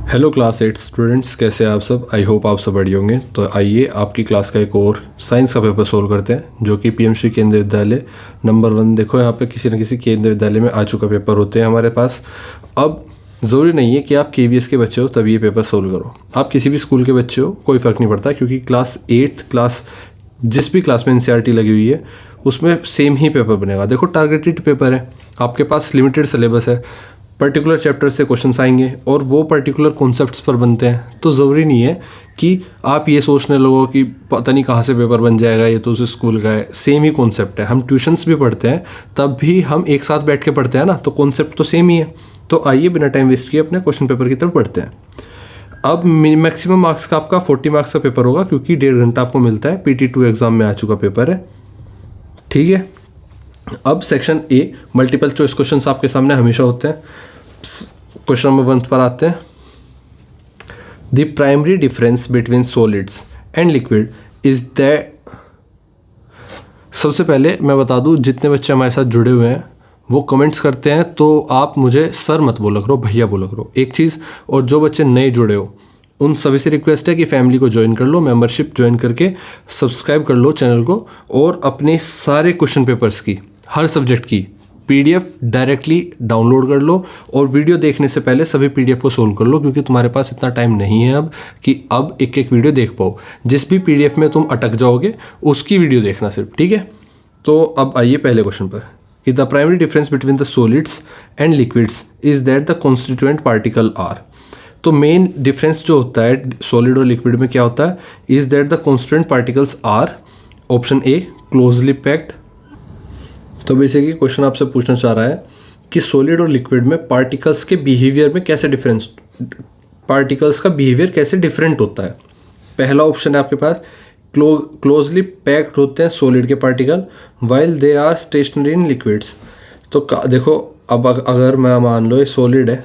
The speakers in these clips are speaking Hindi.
हेलो क्लास 8 स्टूडेंट्स, कैसे हैं आप सब। आई होप आप सब बढ़िया होंगे। तो आइए आपकी क्लास का एक और साइंस का पेपर सोल्व करते हैं, जो कि पीएमश्री केंद्रीय विद्यालय नंबर 1। देखो यहाँ पे किसी न किसी केंद्रीय विद्यालय में आ चुका पेपर होते हैं हमारे पास। अब ज़रूरी नहीं है कि आप केवीएस के बच्चे हो तभी ये पेपर सोल्व करो, आप किसी भी स्कूल के बच्चे हो, कोई फ़र्क नहीं पड़ता, क्योंकि क्लास 8 क्लास जिस भी क्लास में एनसीईआरटी लगी हुई है उसमें सेम ही पेपर बनेगा। देखो टारगेटेड पेपर है, आपके पास लिमिटेड सिलेबस है, पर्टिकुलर चैप्टर से क्वेश्चंस आएंगे और वो पर्टिकुलर कॉन्सेप्ट्स पर बनते हैं। तो ज़रूरी नहीं है कि आप ये सोचने लगो कि पता नहीं कहाँ से पेपर बन जाएगा, ये तो उस स्कूल का है। सेम ही कॉन्सेप्ट है, हम ट्यूशन्स भी पढ़ते हैं तब भी हम एक साथ बैठ के पढ़ते हैं ना, तो कॉन्सेप्ट तो सेम ही है। तो आइए बिना टाइम वेस्ट किए अपने क्वेश्चन पेपर की तरफ बढ़ते हैं। अब मैक्सिमम मार्क्स का आपका 40 मार्क्स का पेपर होगा, क्योंकि 1.5 घंटा आपको मिलता है। PT2 एग्ज़ाम में आ चुका पेपर है, ठीक है। अब section A, multiple choice questions आपके सामने हमेशा होते हैं। क्वेश्चन नंबर 1 पर आते हैं। The primary difference between solids and liquid is that. सबसे पहले मैं बता दूं, जितने बच्चे हमारे साथ जुड़े हुए हैं वो कमेंट्स करते हैं, तो आप मुझे सर मत बोला करो, भैया बोला करो, एक चीज़। और जो बच्चे नए जुड़े हो उन सभी से रिक्वेस्ट है कि फैमिली को ज्वाइन कर लो, मेंबरशिप ज्वाइन करके सब्सक्राइब कर लो चैनल को, और अपने सारे क्वेश्चन पेपर्स की, हर सब्जेक्ट की PDF डायरेक्टली डाउनलोड कर लो। और वीडियो देखने से पहले सभी PDF को सोल्व कर लो, क्योंकि तुम्हारे पास इतना टाइम नहीं है अब कि अब एक एक वीडियो देख पाओ। जिस भी PDF में तुम अटक जाओगे उसकी वीडियो देखना सिर्फ, ठीक है। तो अब आइए पहले क्वेश्चन पर। कि the primary difference between the solids and liquids is that the constituent particle are. तो मेन डिफरेंस जो होता है सॉलिड और लिक्विड में क्या होता है, is that the constituent particles are. Option A, closely packed. तो बेसिकली क्वेश्चन आपसे पूछना चाह रहा है कि सॉलिड और लिक्विड में पार्टिकल्स के बिहेवियर में कैसे डिफरेंस, पार्टिकल्स का बिहेवियर कैसे डिफरेंट होता है। पहला ऑप्शन है आपके पास, क्लोजली पैक्ड होते हैं सॉलिड के particle while they are stationary in liquids. तो देखो, अब अगर मैं मान लो ये सॉलिड है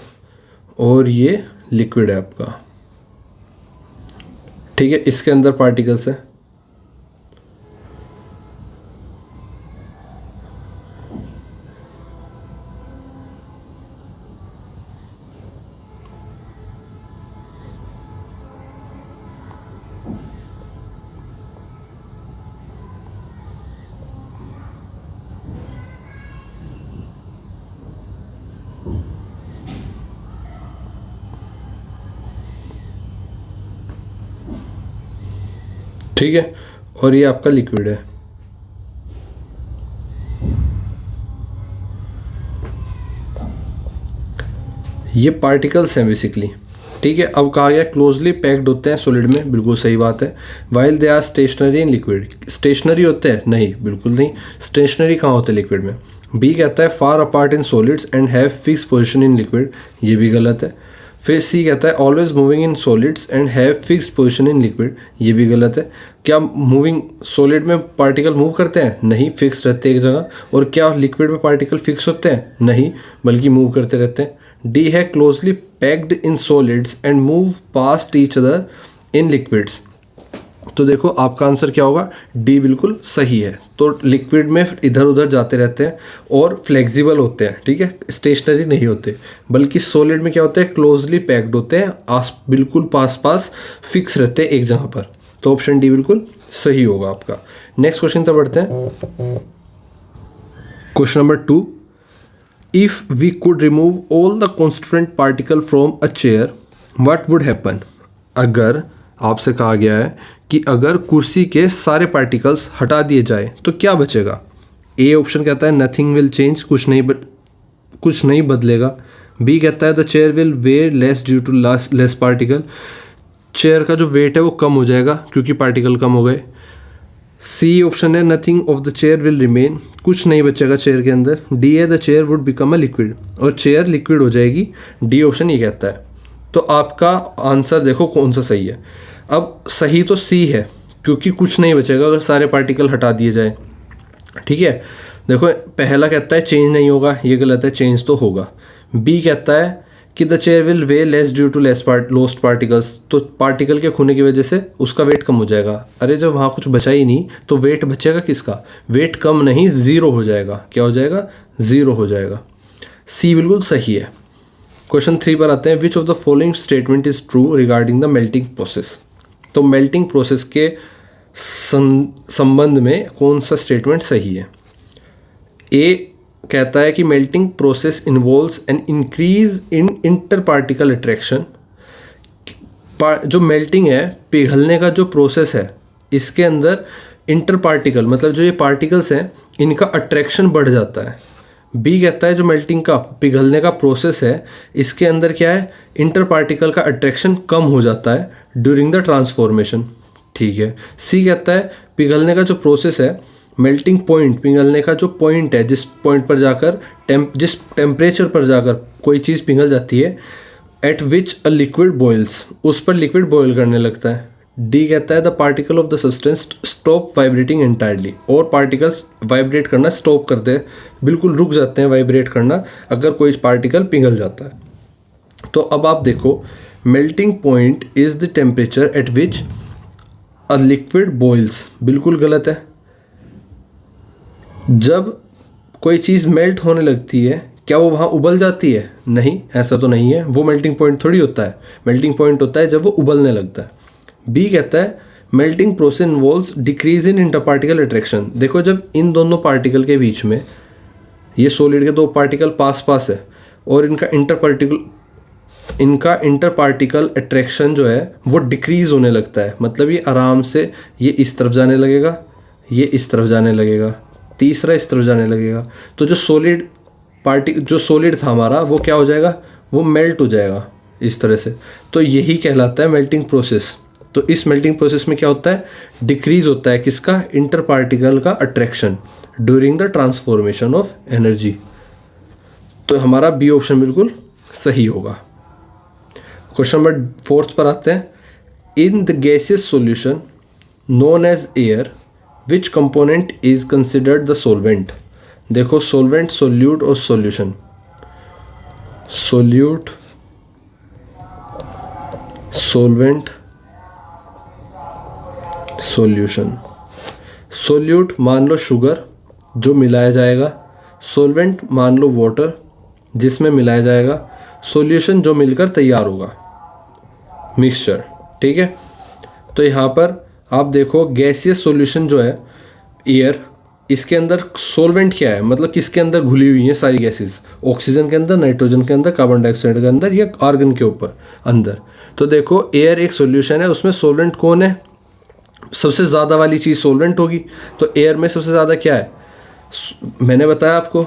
और ये लिक्विड है आपका, ठीक है, इसके अंदर पार्टिकल्स है, ठीक है, और ये आपका लिक्विड है। ये पार्टिकल्स हैं बेसिकली, ठीक है। अब कहा गया क्लोजली पैक्ड होते हैं सॉलिड में, बिल्कुल सही बात है। While they are stationary in liquid, stationary होते हैं, नहीं बिल्कुल नहीं, स्टेशनरी कहाँ होते हैं लिक्विड में। बी कहता है far apart in solids and have fix position in liquid, ये भी गलत है। फिर सी कहता है always moving in solids and have fixed position in liquid, ये भी गलत है। क्या मूविंग सॉलिड में पार्टिकल मूव करते हैं? नहीं, फिक्स रहते हैं एक जगह। और क्या लिक्विड में पार्टिकल फिक्स होते हैं? नहीं, बल्कि मूव करते रहते हैं। डी है closely packed in solids and move past each other in liquids. तो देखो आपका आंसर क्या होगा, डी बिल्कुल सही है। तो लिक्विड में इधर उधर जाते रहते हैं और फ्लेक्सिबल होते हैं, ठीक है, स्टेशनरी नहीं होते। बल्कि सॉलिड में क्या होते हैं, क्लोजली पैक्ड होते हैं, बिल्कुल पास पास फिक्स रहते हैं एक जगह पर। तो ऑप्शन डी बिल्कुल सही होगा आपका। नेक्स्ट क्वेश्चन तक बढ़ते हैं। Question number 2, if we could remove all the constituent particle from a chair what would happen. अगर आपसे कहा गया है कि अगर कुर्सी के सारे पार्टिकल्स हटा दिए जाए तो क्या बचेगा। ए ऑप्शन कहता है नथिंग विल चेंज, कुछ नहीं बदलेगा। बी कहता है the chair will weight less due to less particle, chair का जो वेट है वो कम हो जाएगा क्योंकि पार्टिकल कम हो गए। सी ऑप्शन है nothing of the chair will remain, कुछ नहीं बचेगा चेयर के अंदर। डी है the chair would become a liquid, और चेयर लिक्विड हो जाएगी। डी ऑप्शन ये कहता है। तो आपका आंसर देखो कौन सा सही है। अब सही तो सी है, क्योंकि कुछ नहीं बचेगा अगर सारे पार्टिकल हटा दिए जाए, ठीक है। देखो पहला कहता है चेंज नहीं होगा, ये गलत है, चेंज तो होगा। बी कहता है कि the chair will weigh less due to lost particles, तो पार्टिकल के खोने की वजह से उसका वेट कम हो जाएगा। अरे जब वहाँ कुछ बचा ही नहीं तो वेट बचेगा किसका, वेट कम नहीं, ज़ीरो हो जाएगा। क्या हो जाएगा, ज़ीरो हो जाएगा। सी बिल्कुल सही है। क्वेश्चन 3 पर आते हैं, which of the following statement is true regarding the melting process. तो मेल्टिंग प्रोसेस के संबंध में कौन सा स्टेटमेंट सही है। ए कहता है कि melting process involves an increase in inter particle attraction. जो मेल्टिंग है, पिघलने का जो प्रोसेस है, इसके अंदर इंटर पार्टिकल मतलब जो ये पार्टिकल्स हैं इनका अट्रैक्शन बढ़ जाता है। बी कहता है जो मेल्टिंग का पिघलने का प्रोसेस है, इसके अंदर क्या है, इंटर पार्टिकल का अट्रैक्शन कम हो जाता है ड्यूरिंग द ट्रांसफॉर्मेशन। ठीक है। सी कहता है पिघलने का जो प्रोसेस है, मेल्टिंग पॉइंट, पिघलने का जो पॉइंट है, जिस पॉइंट पर जाकर जिस टेम्परेचर पर जाकर कोई चीज़ पिघल जाती है, at which a liquid boils, उस पर लिक्विड बॉयल करने लगता है। डी कहता है the particle of the substance stop vibrating entirely, और पार्टिकल्स वाइब्रेट करना स्टॉप करते हैं, बिल्कुल रुक जाते हैं वाइब्रेट करना अगर कोई पार्टिकल पिघल जाता है। तो अब आप देखो, melting point is the temperature at which a liquid boils, बिल्कुल गलत है। जब कोई चीज़ मेल्ट होने लगती है, क्या वो वहाँ उबल जाती है? नहीं, ऐसा तो नहीं है, वो मेल्टिंग पॉइंट थोड़ी होता है। मेल्टिंग पॉइंट होता है जब वो उबलने लगता है। बी कहता है melting process involves decrease in interparticle attraction. देखो, जब इन दोनों पार्टिकल के बीच में, ये सॉलिड के दो पार्टिकल पास पास है और इनका इंटर पार्टिकल अट्रैक्शन जो है वो डिक्रीज होने लगता है, मतलब ये आराम से ये इस तरफ जाने लगेगा, ये इस तरफ जाने लगेगा, तीसरा इस तरफ जाने लगेगा। तो जो सॉलिड था हमारा, वो क्या हो जाएगा, वो मेल्ट हो जाएगा इस तरह से। तो यही कहलाता है मेल्टिंग प्रोसेस। तो इस मेल्टिंग प्रोसेस में क्या होता है, डिक्रीज होता है किसका, इंटर पार्टिकल का attraction during the transformation of energy. तो हमारा बी ऑप्शन बिल्कुल सही होगा। क्वेश्चन नंबर 4 पर आते हैं, in the gaseous solution known as air which component is considered the solvent. देखो, सोलवेंट, सोल्यूट और solution. Solute, solvent, solution. Solute मान लो शुगर जो मिलाया जाएगा, सोलवेंट मान लो वाटर जिसमें मिलाया जाएगा, सॉल्यूशन जो मिलकर तैयार होगा, मिक्सचर। ठीक है। तो यहाँ पर आप देखो, गैसियस सॉल्यूशन जो है एयर, इसके अंदर सोलवेंट क्या है, मतलब किसके अंदर घुली हुई हैं सारी गैसेस, ऑक्सीजन के अंदर, नाइट्रोजन के अंदर, कार्बन डाइऑक्साइड के अंदर या आर्गन के ऊपर अंदर। तो देखो, एयर एक सॉल्यूशन है, उसमें सोलवेंट कौन है, सबसे ज़्यादा वाली चीज़ सोलवेंट होगी। तो एयर में सबसे ज़्यादा क्या है, मैंने बताया आपको,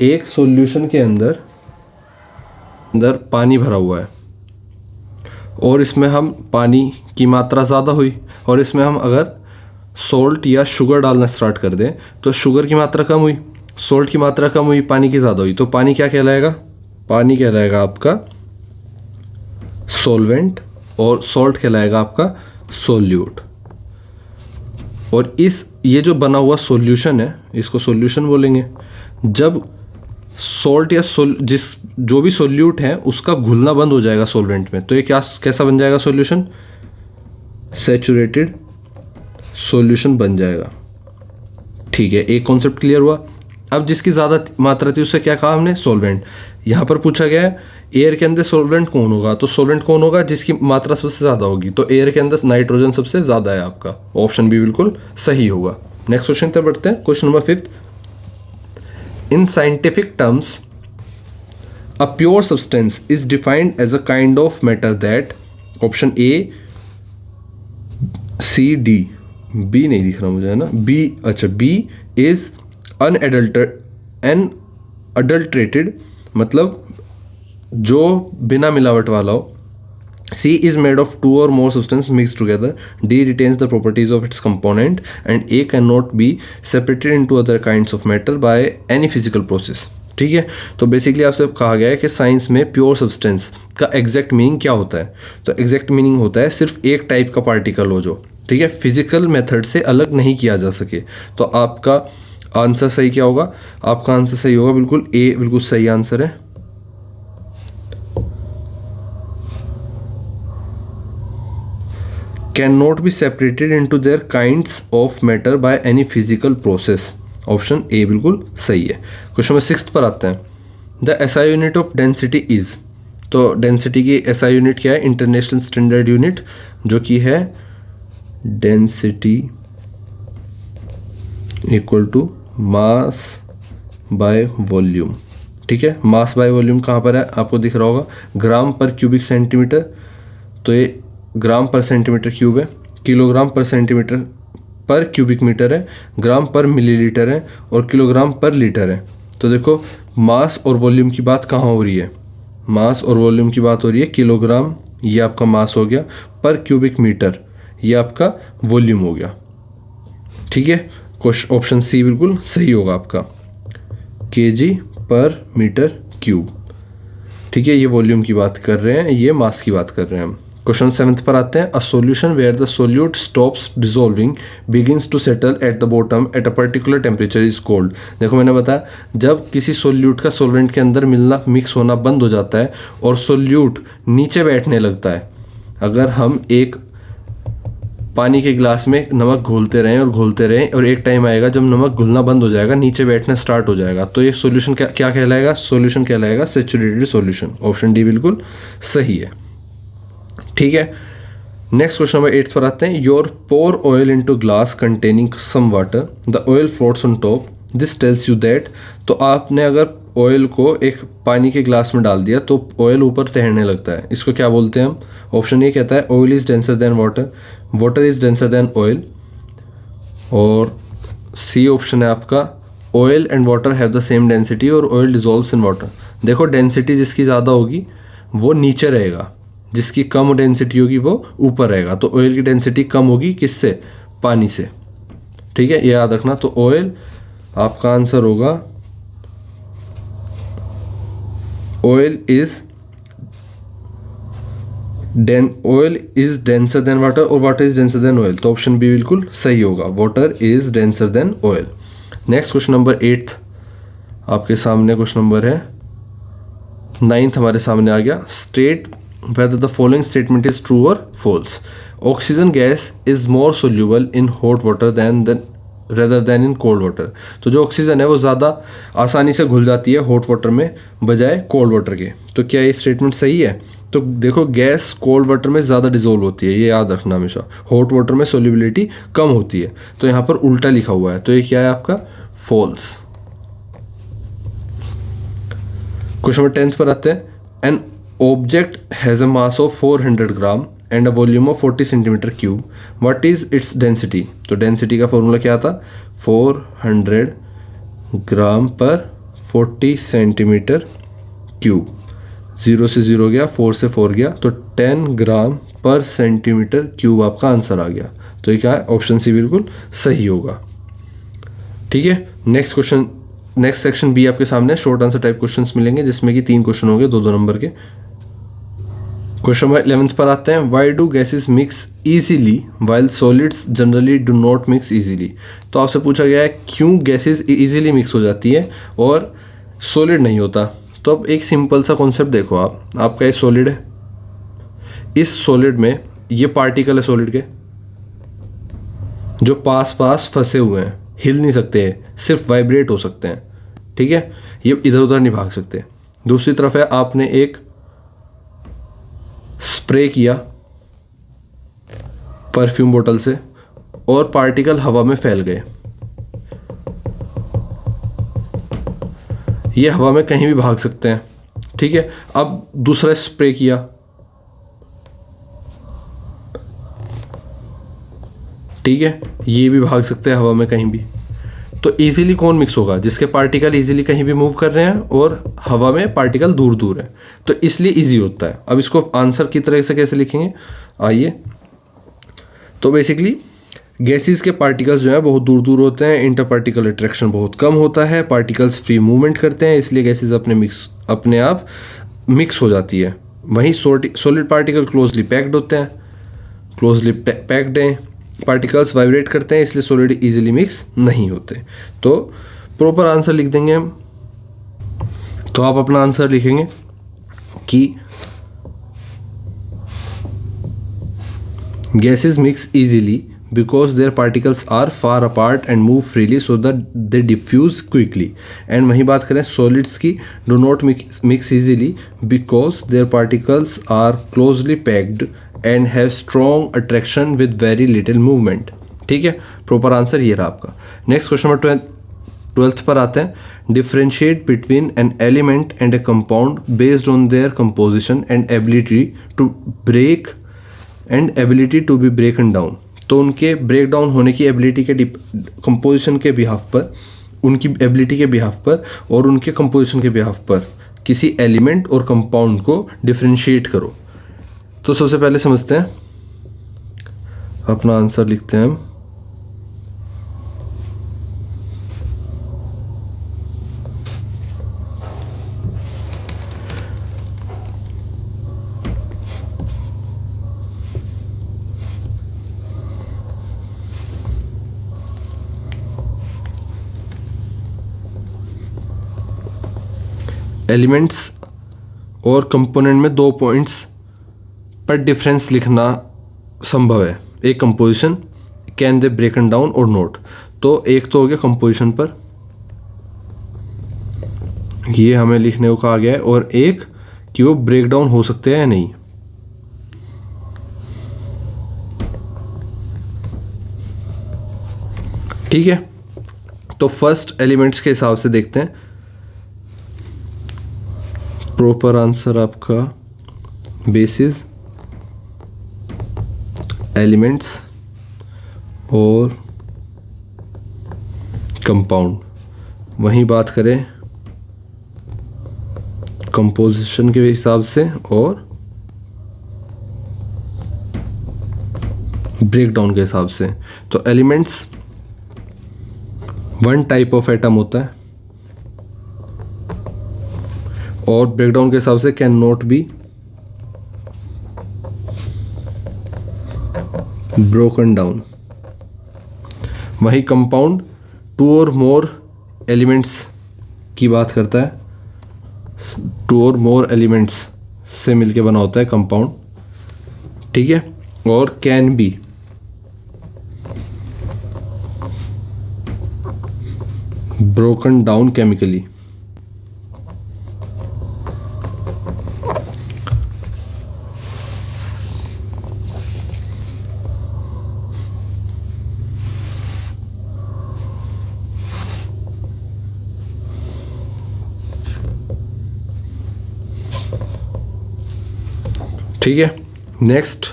एक सॉल्यूशन के अंदर पानी भरा हुआ है और इसमें हम पानी की मात्रा ज़्यादा हुई और इसमें हम अगर सॉल्ट या शुगर डालना स्टार्ट कर दें तो शुगर की मात्रा कम हुई, सॉल्ट की मात्रा कम हुई, पानी की ज़्यादा हुई। तो पानी क्या कहलाएगा, पानी कहलाएगा आपका सॉल्वेंट और सॉल्ट कहलाएगा आपका सोल्यूट। और ये जो बना हुआ सॉल्यूशन है, इसको सॉल्यूशन बोलेंगे। जब सॉल्ट या जो भी सोल्यूट है उसका घुलना बंद हो जाएगा सॉल्वेंट में, तो ये कैसा बन जाएगा सॉल्यूशन, सैचुरेटेड सॉल्यूशन बन जाएगा। ठीक है, एक कॉन्सेप्ट क्लियर हुआ। अब जिसकी ज़्यादा मात्रा थी उससे क्या कहा हमने, सॉल्वेंट। यहाँ पर पूछा गया है एयर के अंदर सॉल्वेंट कौन होगा, तो सॉल्वेंट कौन होगा जिसकी मात्रा सबसे ज़्यादा होगी, तो एयर के अंदर नाइट्रोजन सबसे ज़्यादा है आपका, ऑप्शन भी बिल्कुल सही होगा। नेक्स्ट क्वेश्चन पर बढ़ते हैं, question number 5। In scientific terms a pure substance is defined as a kind of matter that, option A, C, D. B नहीं दिख रहा मुझे, है ना, बी, अच्छा, बी इज अनअडल्ट्रेटेड, मतलब जो बिना मिलावट वाला हो। C is made of two or more substances mixed together. D retains the properties of its component, and A cannot be separated into other kinds of matter by any physical process. ठीक है। तो बेसिकली आपसे कहा गया है कि साइंस में प्योर सब्सटेंस का एग्जैक्ट मीनिंग क्या होता है। तो एग्जैक्ट मीनिंग होता है सिर्फ एक टाइप का पार्टिकल हो जो, ठीक है, फिजिकल मेथड से अलग नहीं किया जा सके। तो आपका आंसर सही क्या होगा, आपका आंसर सही होगा बिल्कुल ए, बिल्कुल सही आंसर है। cannot be separated into their kinds of matter by any physical process, option A बिल्कुल सही है। क्वेश्चन नंबर 6 पर आते हैं, the SI unit of density is. तो डेंसिटी की एसआई यूनिट क्या है, इंटरनेशनल स्टैंडर्ड यूनिट, जो कि है density equal to mass by volume. ठीक है, मास बाय वॉल्यूम कहाँ पर है, आपको दिख रहा होगा ग्राम पर क्यूबिक सेंटीमीटर, तो ये ग्राम पर सेंटीमीटर क्यूब है, किलोग्राम पर सेंटीमीटर पर क्यूबिक मीटर है, ग्राम पर मिलीलीटर है और किलोग्राम पर लीटर है। तो देखो मास और वॉल्यूम की बात कहाँ हो रही है, मास और वॉल्यूम की बात हो रही है किलोग्राम, ये आपका मास हो गया, पर क्यूबिक मीटर ये आपका वॉल्यूम हो गया। ठीक है, क्वेश्चन ऑप्शन सी बिल्कुल सही होगा आपका, केजी पर मीटर क्यूब। ठीक है, ये वॉल्यूम की बात कर रहे हैं, ये मास की बात कर रहे हैं हम। क्वेश्चन 7 पर आते हैं, a solution where the solute stops dissolving begins to settle at the bottom at a particular temperature is cold. देखो मैंने बताया, जब किसी सोल्यूट का सॉल्वेंट के अंदर मिलना, मिक्स होना बंद हो जाता है और सोल्यूट नीचे बैठने लगता है, अगर हम एक पानी के गिलास में नमक घोलते रहें और घोलते रहें और एक टाइम आएगा जब नमक घुलना बंद हो जाएगा, नीचे बैठना स्टार्ट हो जाएगा, तो ये सॉल्यूशन क्या कहलाएगा, सॉल्यूशन कहलाएगा सैचुरेटेड सॉल्यूशन। ऑप्शन डी बिल्कुल सही है। ठीक है, नेक्स्ट क्वेश्चन नंबर 8 पर आते हैं, your pour oil into glass containing some water, the oil floats on top, this tells you that. तो आपने अगर ऑयल को एक पानी के ग्लास में डाल दिया तो ऑयल ऊपर तैरने लगता है, इसको क्या बोलते हैं हम। ऑप्शन ए कहता है oil is denser than water, water is denser than oil, और सी ऑप्शन है आपका oil and water have the same density और ऑयल डिजोल्व्स इन वाटर। देखो डेंसिटी जिसकी ज़्यादा होगी वो नीचे रहेगा, जिसकी कम डेंसिटी होगी वो ऊपर रहेगा। तो ऑयल की डेंसिटी कम होगी किससे, पानी से। ठीक है, ये याद रखना। तो ऑयल आपका आंसर होगा, oil is denser than water और water is denser than oil, तो ऑप्शन बी बिल्कुल सही होगा, water is denser than oil. Next question number 8 आपके सामने क्वेश्चन नंबर है 9 हमारे सामने आ गया, state whether the following statement is true or false. Oxygen gas is more soluble in hot water rather than in cold water. तो जो ऑक्सीजन है वो ज़्यादा आसानी से घुल जाती है हॉट वाटर में बजाय कोल्ड वाटर के। तो क्या ये स्टेटमेंट सही है? तो देखो गैस कोल्ड वाटर में ज़्यादा डिजोल्व होती है, ये याद रखना हमेशा। हॉट वाटर में सोल्यूबिलिटी कम होती है, तो यहाँ पर उल्टा लिखा हुआ है, तो ये क्या है आपका फॉल्स। क्वेश्चन नंबर 10 पर आते हैं, N object has a mass of 400 gram and a volume of 40 centimeter cube. What is its density? तो डेंसिटी का फॉर्मूला क्या था, 400 ग्राम पर 40 सेंटीमीटर क्यूब। 0 से 0 गया, 4 से 4 गया, तो 10 ग्राम पर सेंटीमीटर क्यूब आपका आंसर आ गया। तो ये क्या है, ऑप्शन सी बिल्कुल सही होगा। ठीक है, next question, next section B आपके सामने शॉर्ट आंसर टाइप क्वेश्चंस मिलेंगे, जिसमें कि 3 क्वेश्चन होंगे 2-2 नंबर के। क्वेश्चन नंबर 11 पर आते हैं, why do gases mix easily while solids generally do not mix easily. तो आपसे पूछा गया है क्यों गैसेज ईजीली मिक्स हो जाती है और सॉलिड नहीं होता। तो अब एक सिंपल सा कॉन्सेप्ट देखो, आपका ये सॉलिड है, इस सॉलिड में ये पार्टिकल है सॉलिड के जो पास पास फंसे हुए हैं, हिल नहीं सकते, सिर्फ वाइब्रेट हो सकते हैं। ठीक है, ये इधर उधर नहीं भाग सकते। दूसरी तरफ है, आपने एक स्प्रे किया परफ्यूम बोतल से और पार्टिकल हवा में फैल गए, ये हवा में कहीं भी भाग सकते हैं। ठीक है, अब दूसरा स्प्रे किया, ठीक है, ये भी भाग सकते हैं हवा में कहीं भी। तो इजीली कौन मिक्स होगा, जिसके पार्टिकल इजीली कहीं भी मूव कर रहे हैं और हवा में पार्टिकल दूर दूर है, तो इसलिए इजी होता है। अब इसको आंसर की तरह से कैसे लिखेंगे, आइए। तो बेसिकली गैसेस के पार्टिकल्स जो है बहुत दूर दूर होते हैं, इंटर पार्टिकल अट्रैक्शन बहुत कम होता है, पार्टिकल्स फ्री मूवमेंट करते हैं, इसलिए गैसेस अपने आप मिक्स हो जाती है। वहीं सॉलिड पार्टिकल क्लोजली पैक्ड होते हैं, क्लोजली पैक्ड हैं, पार्टिकल्स वाइब्रेट करते हैं, इसलिए सॉलिड इजीली मिक्स नहीं होते। तो प्रॉपर आंसर लिख देंगे हम। तो आप अपना आंसर लिखेंगे कि gases mix easily because their particles are far apart and move freely so that they diffuse quickly. And वहीं बात करें solids की, do not mix easily because their particles are closely packed and have strong attraction with very little movement. ठीक है, प्रॉपर आंसर ये रहा आपका. नेक्स्ट क्वेश्चन नंबर 12th पर आते हैं. Differentiate between an element and a compound based on their composition and ability to break and ability to be broken down. तो उनके ब्रेक डाउन होने की एबिलिटी के कंपोजिशन के बिहाफ पर, उनकी एबिलिटी के बिहाफ पर और उनके कंपोजिशन के बिहाफ पर किसी एलिमेंट और कंपाउंड को डिफ्रेंशिएट करो. तो सबसे पहले समझते हैं, अपना आंसर लिखते हैं हम. एलिमेंट्स और कंपोनेंट में 2 पॉइंट्स पर डिफरेंस लिखना संभव है. एक कंपोजिशन, कैन दे ब्रेकन डाउन और नोट. तो एक तो हो गया कंपोजिशन पर, ये हमें लिखने को कहा गया है, और एक कि वो ब्रेक डाउन हो सकते हैं या नहीं. ठीक है, तो फर्स्ट एलिमेंट्स के हिसाब से देखते हैं. प्रॉपर आंसर आपका बेसिस, एलिमेंट्स और कंपाउंड. वहीं बात करें कंपोजिशन के हिसाब से और ब्रेकडाउन के हिसाब से, तो एलिमेंट्स 1 टाइप ऑफ एटम होता है और ब्रेकडाउन के हिसाब से can not be broken down. वही कंपाउंड 2 और मोर एलिमेंट्स की बात करता है. 2 और मोर एलिमेंट्स से मिलके बना होता है कंपाउंड. ठीक है, और can be broken down chemically. ठीक है, नेक्स्ट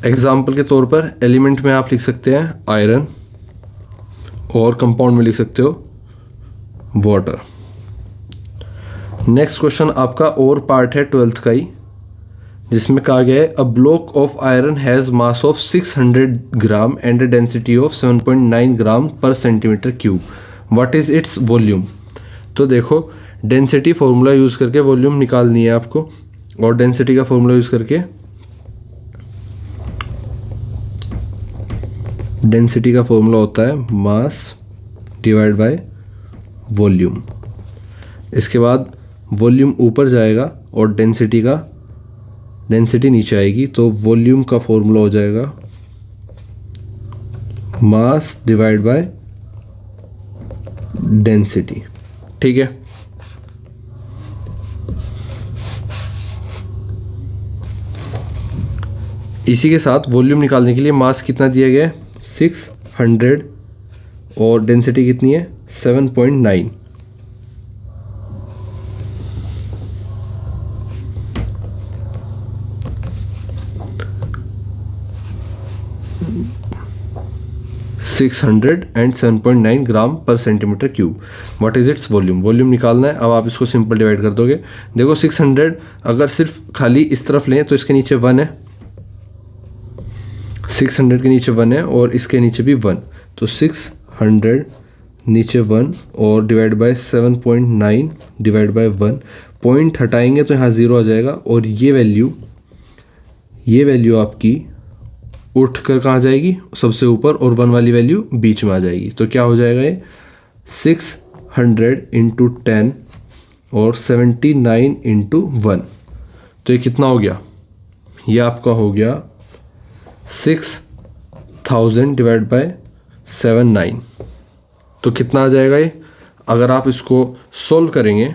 एग्जाम्पल के तौर पर एलिमेंट में आप लिख सकते हैं आयरन और कंपाउंड में लिख सकते हो वाटर. नेक्स्ट क्वेश्चन आपका और पार्ट है 12th का ही, जिसमें कहा गया है a block of iron has mass of 600 gram and a density of 7.9 ग्राम पर centimetre cube. What is its volume. तो देखो, डेंसिटी फॉर्मूला यूज़ करके वॉल्यूम निकालनी है आपको, और डेंसिटी का फॉर्मूला यूज़ करके डेंसिटी का फॉर्मूला होता है मास डिवाइड बाय वॉल्यूम. इसके बाद वॉल्यूम ऊपर जाएगा और डेंसिटी नीचे आएगी, तो वॉल्यूम का फॉर्मूला हो जाएगा मास डिवाइड बाय डेंसिटी. ठीक है, इसी के साथ वॉल्यूम निकालने के लिए मास कितना दिया गया है 600 और डेंसिटी कितनी है 7.9. एंड 7.9 ग्राम पर centimetre cube. What is its volume. Volume निकालना है. अब आप इसको सिंपल डिवाइड कर दोगे. देखो 600 अगर सिर्फ खाली इस तरफ लें तो इसके नीचे 1 है, 600 के नीचे 1 है और इसके नीचे भी 1, तो 600 नीचे 1 और divide by 7.9 divide by 1. Point हटाएंगे तो यहाँ 0 आ जाएगा और ये वैल्यू आपकी उठ कर कहाँ जाएगी सबसे ऊपर, और 1 वाली वैल्यू बीच में आ जाएगी. तो क्या हो जाएगा ये 600 इंटू 10 और 79 इंटू 1. तो ये कितना हो गया, ये आपका हो गया 1000 डिवाइड बाय 79, तो कितना आ जाएगा ये? अगर आप इसको सोल्व करेंगे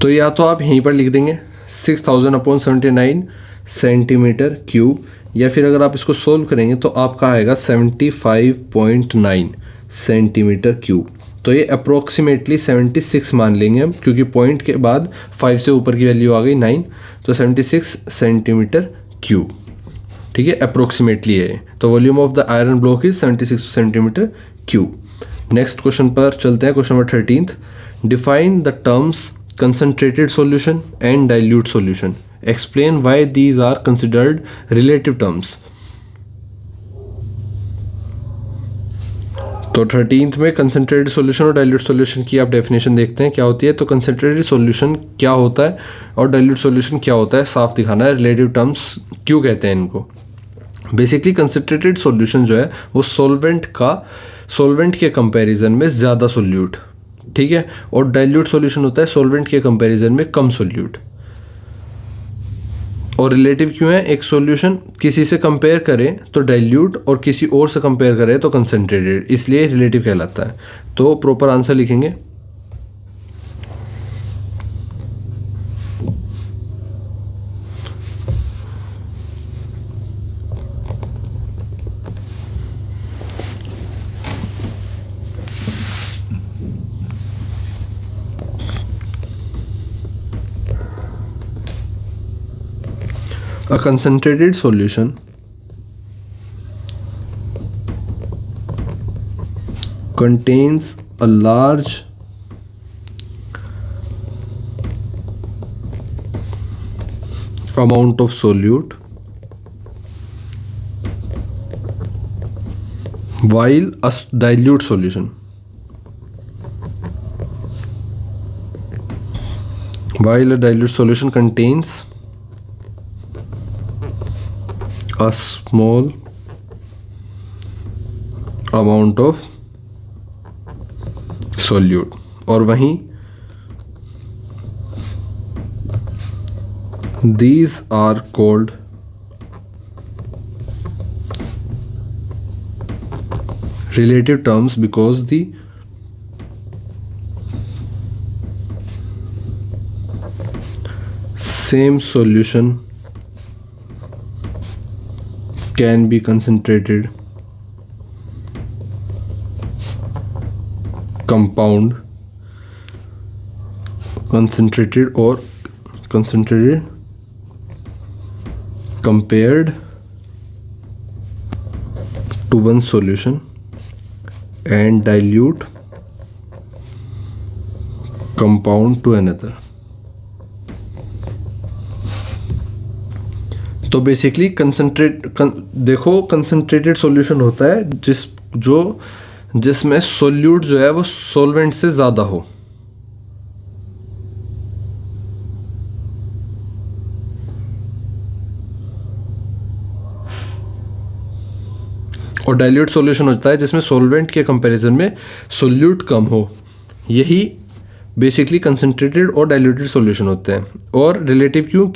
तो या तो आप यहीं पर लिख देंगे 6000/79 सेंटीमीटर क्यूब, या फिर अगर आप इसको सोल्व करेंगे तो आपका आएगा 75.9 सेंटीमीटर क्यूब। तो ये अप्रोक्सीमेटली 76 मान लेंगे हम, क्योंकि पॉइंट के बाद 5 से ऊपर की वैल्यू आ गई 9, तो 76 सेंटीमीटर क्यूब। ठीक है, अप्रोक्सीमेटली है। तो volume of the iron block is 76 centimetre cube. Next question पर चलते हैं, question number 13th। Define the terms concentrated solution and dilute solution. Explain why these are considered relative terms. तो 13th में कंसनट्रेटेड सॉल्यूशन और डाइल्यूट सॉल्यूशन की आप डेफिनेशन देखते हैं क्या होती है। तो कंसनट्रेटेड सॉल्यूशन क्या होता है और डाइल्यूट सॉल्यूशन क्या होता है, साफ दिखाना है। रिलेटिव टर्म्स क्यों कहते हैं इनको? बेसिकली कंसनट्रेटेड सॉल्यूशन जो है वो सॉल्वेंट के कंपैरिजन में ज़्यादा सोल्यूट, ठीक है, और डाइल्यूट सॉल्यूशन होता है सॉल्वेंट के कंपैरिजन में कम सोल्यूट। और रिलेटिव क्यों है? एक सॉल्यूशन किसी से कंपेयर करें तो डाइल्यूट और किसी और से कंपेयर करें तो कंसनट्रेटेड, इसलिए रिलेटिव कहलाता है। तो प्रॉपर आंसर लिखेंगे। A concentrated solution contains a large amount of solute, while a dilute solution contains a small amount of solute। और वहीं these are called relative terms because the same solution can be concentrated, compound, concentrated or concentrated compared to one solution and dilute compound to another। तो बेसिकली देखो कंसनट्रेटेड सॉल्यूशन होता है जिसमें सोल्यूट जो है वो सॉल्वेंट से ज़्यादा हो, और डाइल्यूट सॉल्यूशन होता है जिसमें सॉल्वेंट के कंपैरिजन में सोल्यूट कम हो। यही बेसिकली कंसनट्रेटेड और डाइल्यूटेड सॉल्यूशन होते हैं। और रिलेटिव क्यों?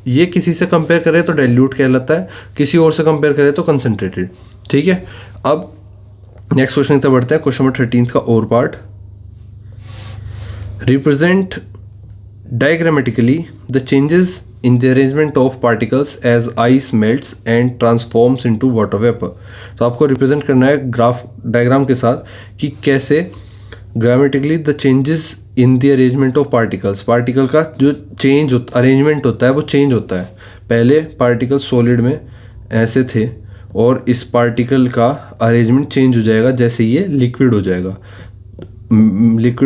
ये किसी से कंपेयर करें तो डाइल्यूट कहलाता है, किसी और से कंपेयर करें तो कंसनट्रेटेड। ठीक है, अब नेक्स्ट क्वेश्चन की तरफ बढ़ते हैं, क्वेश्चन नंबर 13 का और part. Represent diagrammatically the changes in the arrangement of particles as ice melts and transforms into water vapour. तो आपको रिप्रेजेंट करना है डायग्राम के साथ कि कैसे grammatically the changes in the arrangement of particles, particle का जो अरेंजमेंट होता है वो चेंज होता है। पहले पार्टिकल सॉलिड में ऐसे थे और इस पार्टिकल का अरेंजमेंट चेंज हो जाएगा जैसे ये लिक्विड हो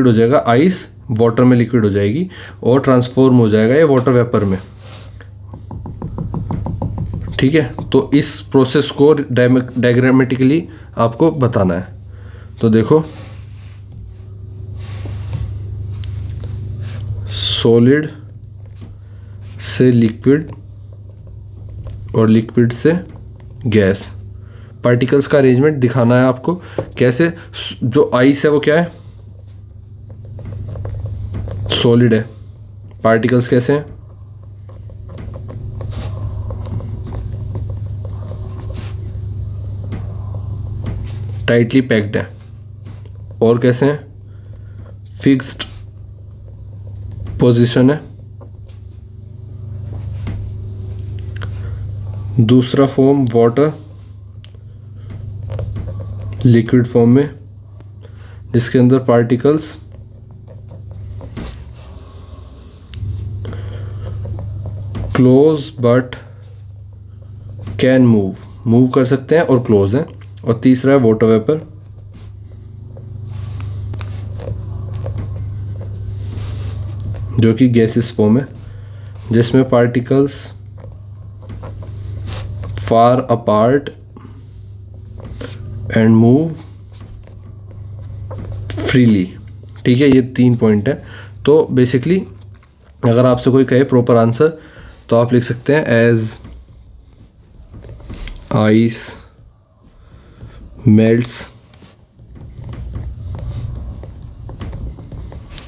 जाएगा, आइस वाटर में लिक्विड हो जाएगी और ट्रांसफॉर्म हो जाएगा ये वाटर वेपर में। ठीक है, तो इस प्रोसेस को डायग्रामेटिकली आपको बताना है। तो देखो, सॉलिड से लिक्विड और लिक्विड से गैस, पार्टिकल्स का अरेंजमेंट दिखाना है आपको। कैसे? जो आइस है वो क्या है? सॉलिड है। पार्टिकल्स कैसे हैं? टाइटली पैक्ड है। और कैसे हैं? फिक्स्ड पोजीशन है। दूसरा फॉर्म वाटर, लिक्विड फॉर्म में, जिसके अंदर particles close but can move कर सकते हैं और क्लोज हैं। और तीसरा है वाटर वेपर, जो कि गैसेस फॉर्म है, जिसमें particles far apart and move freely. ठीक है, ये 3 पॉइंट है। तो बेसिकली अगर आपसे कोई कहे प्रॉपर आंसर तो आप लिख सकते हैं as ice melts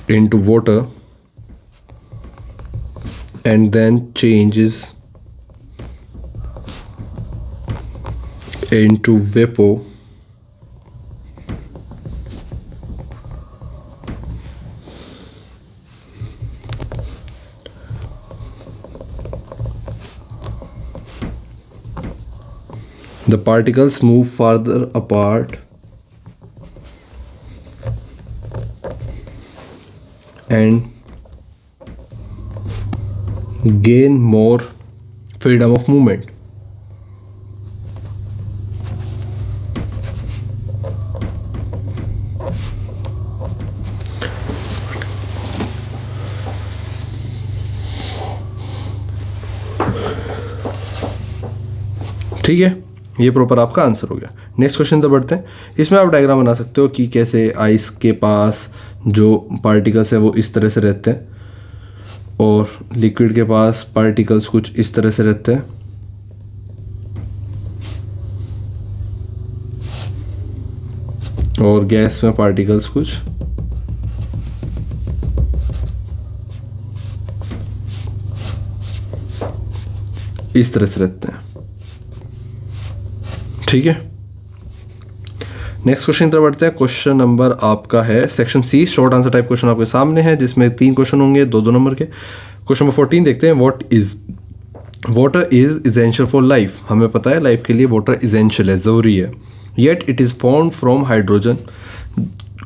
into water and then changes into vapor, the particles move farther apart and gain more freedom of movement. ठीक है, ये प्रॉपर आपका आंसर हो गया। नेक्स्ट क्वेश्चन से बढ़ते हैं। इसमें आप डायग्राम बना सकते हो कि कैसे आइस के पास जो पार्टिकल्स है वो इस तरह से रहते हैं और लिक्विड के पास पार्टिकल्स कुछ इस तरह से रहते हैं। और गैस में पार्टिकल्स कुछ इस तरह से रहते हैं। ठीक है, नेक्स्ट क्वेश्चन की तरफ बढ़ते हैं। क्वेश्चन नंबर आपका है section C, short answer type question आपके सामने है, जिसमें 3 क्वेश्चन होंगे, 2-2 नंबर के। क्वेश्चन नंबर 14 देखते हैं। Water is essential for life. हमें पता है लाइफ के लिए वाटर इसेंशियल है, ज़रूरी है। Yet it is formed from hydrogen,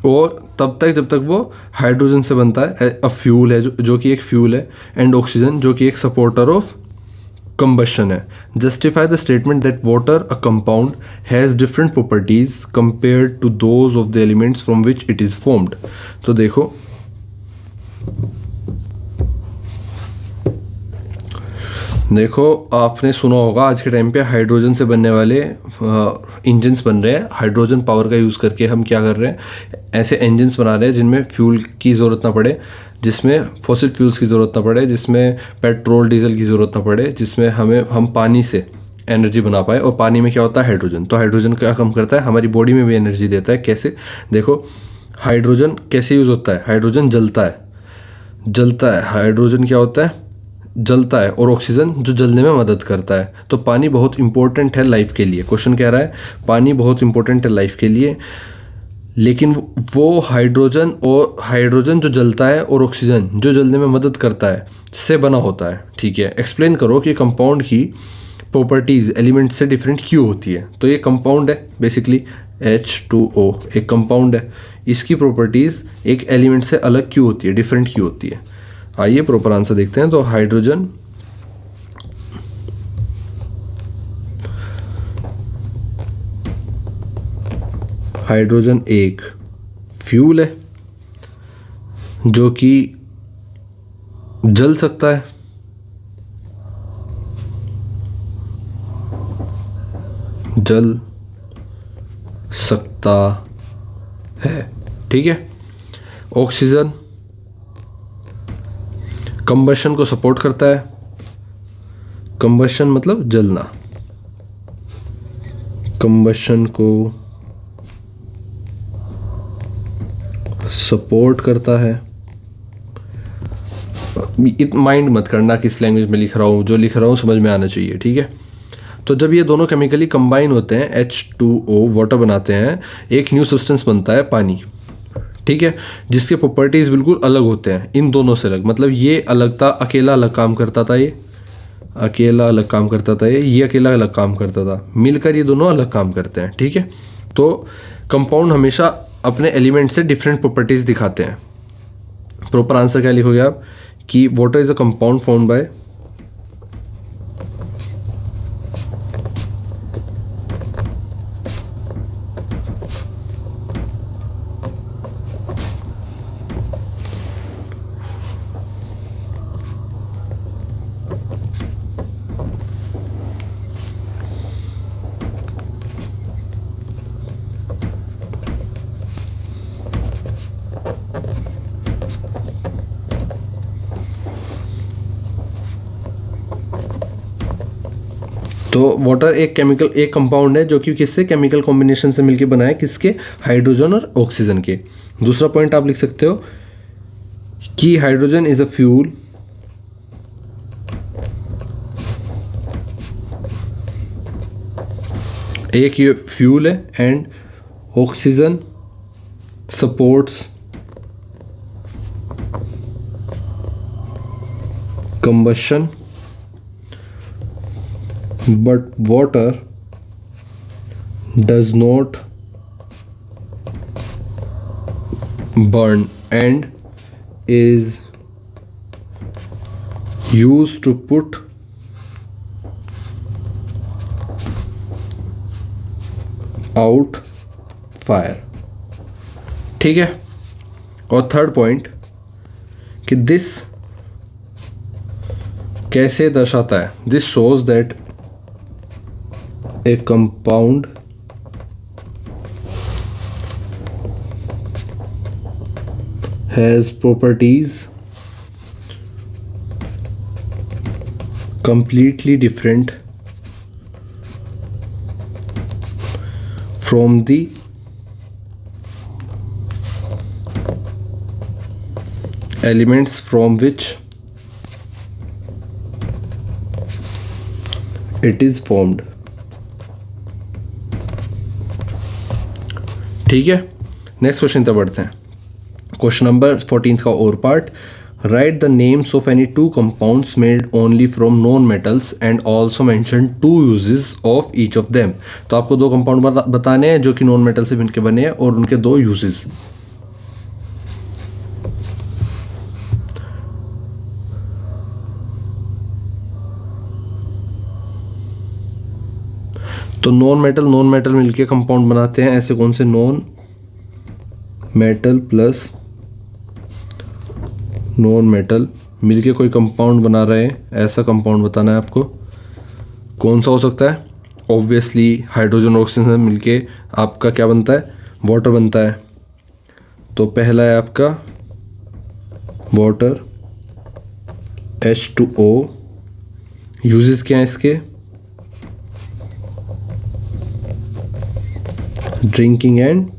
और तब तक जब तक वो हाइड्रोजन से बनता है। अ फ्यूल है जो कि एक फ्यूल है, एंड ऑक्सीजन जो कि एक सपोर्टर ऑफ combustion है। Justify the statement that water, a compound, has different properties compared to those of the elements from which it is formed. तो देखो आपने सुना होगा आज के टाइम पे हाइड्रोजन से बनने वाले इंजन्स बन रहे हैं। हाइड्रोजन पावर का यूज़ करके हम क्या कर रहे हैं, ऐसे इंजन्स बना रहे हैं जिनमें फ्यूल की ज़रूरत ना पड़े, जिसमें फॉसिल फ्यूल्स की ज़रूरत ना पड़े, जिसमें पेट्रोल डीजल की ज़रूरत ना पड़े, जिसमें हम पानी से एनर्जी बना पाए। और पानी में क्या होता है, हाइड्रोजन। तो हाइड्रोजन क्या काम करता है, हमारी बॉडी में भी एनर्जी देता है। कैसे? देखो हाइड्रोजन कैसे यूज़ होता है, हाइड्रोजन जलता है। हाइड्रोजन क्या होता है, जलता है, और ऑक्सीजन जो जलने में मदद करता है। तो पानी बहुत इंपॉर्टेंट है लाइफ के लिए। क्वेश्चन कह रहा है पानी बहुत इंपॉर्टेंट है लाइफ के लिए, लेकिन वो हाइड्रोजन जो जलता है और ऑक्सीजन जो जलने में मदद करता है से बना होता है। ठीक है, एक्सप्लेन करो कि कंपाउंड की प्रॉपर्टीज़ एलिमेंट से डिफरेंट क्यों होती है। तो ये कंपाउंड है, बेसिकली H2O एक कंपाउंड है। इसकी प्रॉपर्टीज़ एक एलिमेंट से अलग क्यों होती है, डिफरेंट क्यों होती है। आइए प्रॉपर आंसर देखते हैं। तो हाइड्रोजन एक फ्यूल है जो कि जल सकता है, ठीक है। ऑक्सीजन कंबशन को सपोर्ट करता है। कंबशन मतलब जलना, कंबशन को सपोर्ट करता है। माइंड मत करना किस लैंग्वेज में लिख रहा हूँ, जो लिख रहा हूँ समझ में आना चाहिए। ठीक है, तो जब ये दोनों केमिकली कंबाइन होते हैं H2O वाटर बनाते हैं, एक न्यू सब्सटेंस बनता है पानी, ठीक है, जिसके प्रॉपर्टीज़ बिल्कुल अलग होते हैं इन दोनों से अलग। मतलब ये अलग था, अकेला अलग काम करता था, ये अकेला अलग काम करता था, ये अकेला अलग काम करता था, मिलकर ये दोनों अलग काम करते हैं, ठीक है। तो कंपाउंड हमेशा अपने एलिमेंट से डिफरेंट प्रॉपर्टीज़ दिखाते हैं। प्रॉपर आंसर क्या लिखोगे आप कि water is a compound formed by तो वाटर एक कंपाउंड है जो कि किससे केमिकल कॉम्बिनेशन से मिलकर बना है, किसके, हाइड्रोजन और ऑक्सीजन के। दूसरा पॉइंट आप लिख सकते हो कि हाइड्रोजन इज अ फ्यूल एक ये फ्यूल है and oxygen supports combustion, but water does not burn and is used to put out fire, ठीक है। और थर्ड पॉइंट कि दिस कैसे दर्शाता है, this shows that A compound has properties completely different from the elements from which it is formed, ठीक है। नेक्स्ट क्वेश्चन तक बढ़ते हैं। क्वेश्चन नंबर 14 का और part, write the names of any two compounds made only from non metals and also mention two uses of each of them. तो आपको दो कंपाउंड बताने हैं जो कि नॉन मेटल से मिलकर बने हैं और उनके दो यूजेस। तो नॉन मेटल मिलके कंपाउंड बनाते हैं, ऐसे कौन से, non metal plus non metal मिलके कोई कंपाउंड बना रहे हैं, ऐसा कंपाउंड बताना है आपको। कौन सा हो सकता है, ऑब्वियसली हाइड्रोजन ऑक्सीजन मिलके आपका क्या बनता है, वाटर बनता है। तो पहला है आपका वाटर H2O। यूजेस क्या हैं इसके, ड्रिंकिंग एंड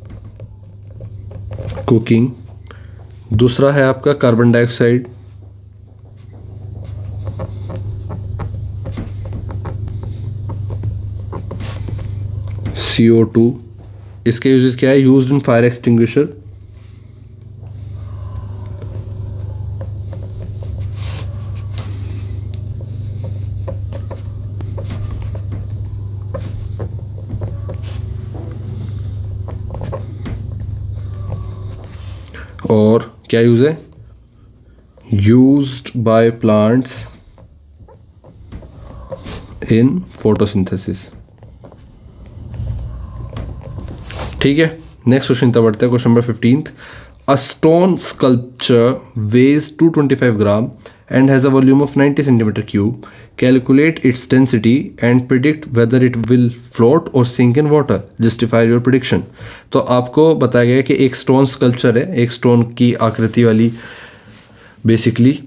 कुकिंग। दूसरा है आपका कार्बन डाइऑक्साइड, CO2। इसके यूजेस क्या है, यूज्ड इन फायर एक्सटिंग्विशर। और क्या यूज है, used by plants in photosynthesis, ठीक है। नेक्स्ट क्वेश्चन तक बढ़ते हैं। Question number 15, a stone sculpture weighs 225 gram and has a volume of 90 centimeter cube. Calculate its density and predict whether it will float or sink in water. Justify your prediction. तो आपको बताया गया है कि एक स्टोन स्कल्पचर है, एक स्टोन की आकृति वाली बेसिकली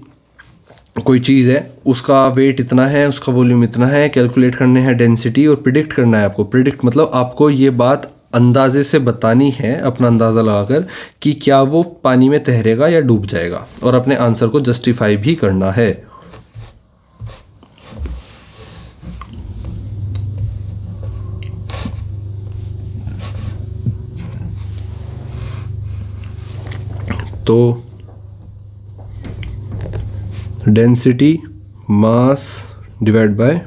कोई चीज़ है, उसका वेट इतना है, उसका वॉल्यूम इतना है, कैलकुलेट करने हैं डेंसिटी और प्रिडिक्ट करना है आपको। प्रिडिक्ट मतलब आपको ये बात अंदाजे से बतानी है, अपना अंदाज़ा लगाकर कि क्या वो पानी में तैरेगा या डूब जाएगा, और अपने आंसर को जस्टिफाई भी करना है। तो density mass divide by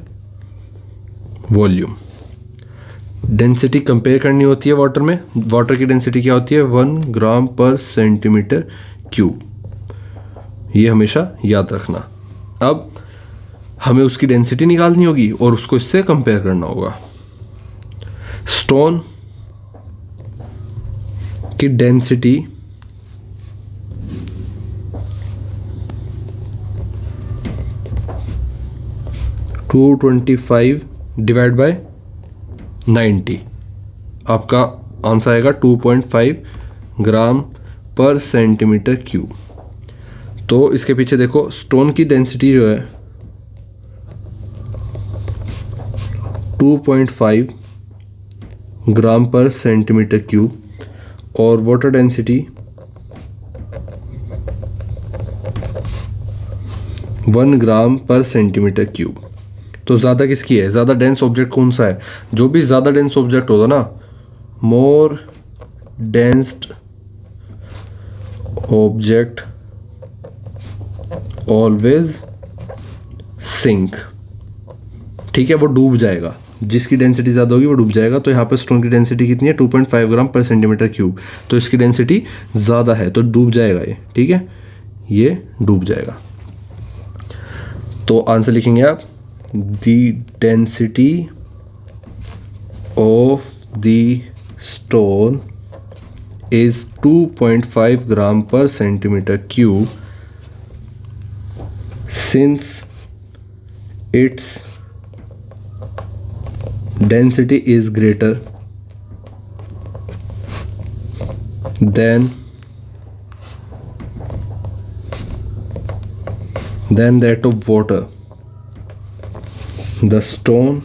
volume. Density compare करनी होती है वाटर में। वाटर की डेंसिटी क्या होती है? 1 ग्राम पर सेंटीमीटर क्यूब। ये हमेशा याद रखना। अब हमें उसकी डेंसिटी निकालनी होगी और उसको इससे कंपेयर करना होगा। स्टोन की डेंसिटी 225 डिवाइड बाय 90, आपका आंसर आएगा 2.5 ग्राम पर सेंटीमीटर क्यूब। तो इसके पीछे देखो, स्टोन की डेंसिटी जो है 2.5 ग्राम पर सेंटीमीटर क्यूब और वाटर डेंसिटी 1 ग्राम पर सेंटीमीटर क्यूब। तो ज़्यादा किसकी है? ज़्यादा डेंस ऑब्जेक्ट कौन सा है? जो भी ज़्यादा डेंस ऑब्जेक्ट होगा ना, मोर डेंस्ड ऑब्जेक्ट ऑलवेज सिंक। ठीक है, वो डूब जाएगा। जिसकी डेंसिटी ज़्यादा होगी वो डूब जाएगा। तो यहाँ पर स्टोन की डेंसिटी कितनी है? 2.5 ग्राम पर सेंटीमीटर क्यूब। तो इसकी डेंसिटी ज़्यादा है तो डूब जाएगा ये। ठीक है, ये डूब जाएगा। तो आंसर लिखेंगे आप, the density of the stone is 2.5 ग्राम पर centimetre cube since its density is greater than that of water. The stone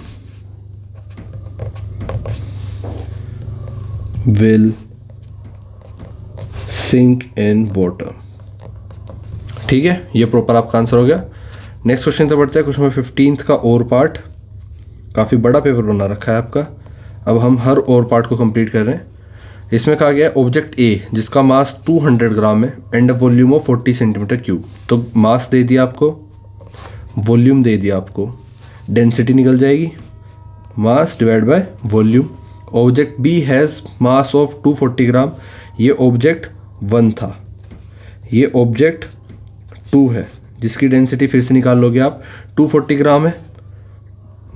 will sink in water. ठीक है, ये प्रॉपर आपका आंसर हो गया। नेक्स्ट क्वेश्चन तो बढ़ते हैं। क्वेश्चन नंबर 15 का और पार्ट। काफ़ी बड़ा पेपर बना रखा है आपका। अब हम हर और पार्ट को कंप्लीट कर रहे हैं। इसमें कहा गया है ऑब्जेक्ट ए जिसका मास 200 ग्राम है and volume of 40 centimetre cube. तो मास दे दिया आपको, वॉल्यूम दे दिया आपको, डेंसिटी निकल जाएगी, mass divide by volume. Object B has mass of 240 gram. ये ऑब्जेक्ट 1 था, ये ऑब्जेक्ट 2 है, जिसकी डेंसिटी फिर से निकाल लोगे आप। 240 ग्राम है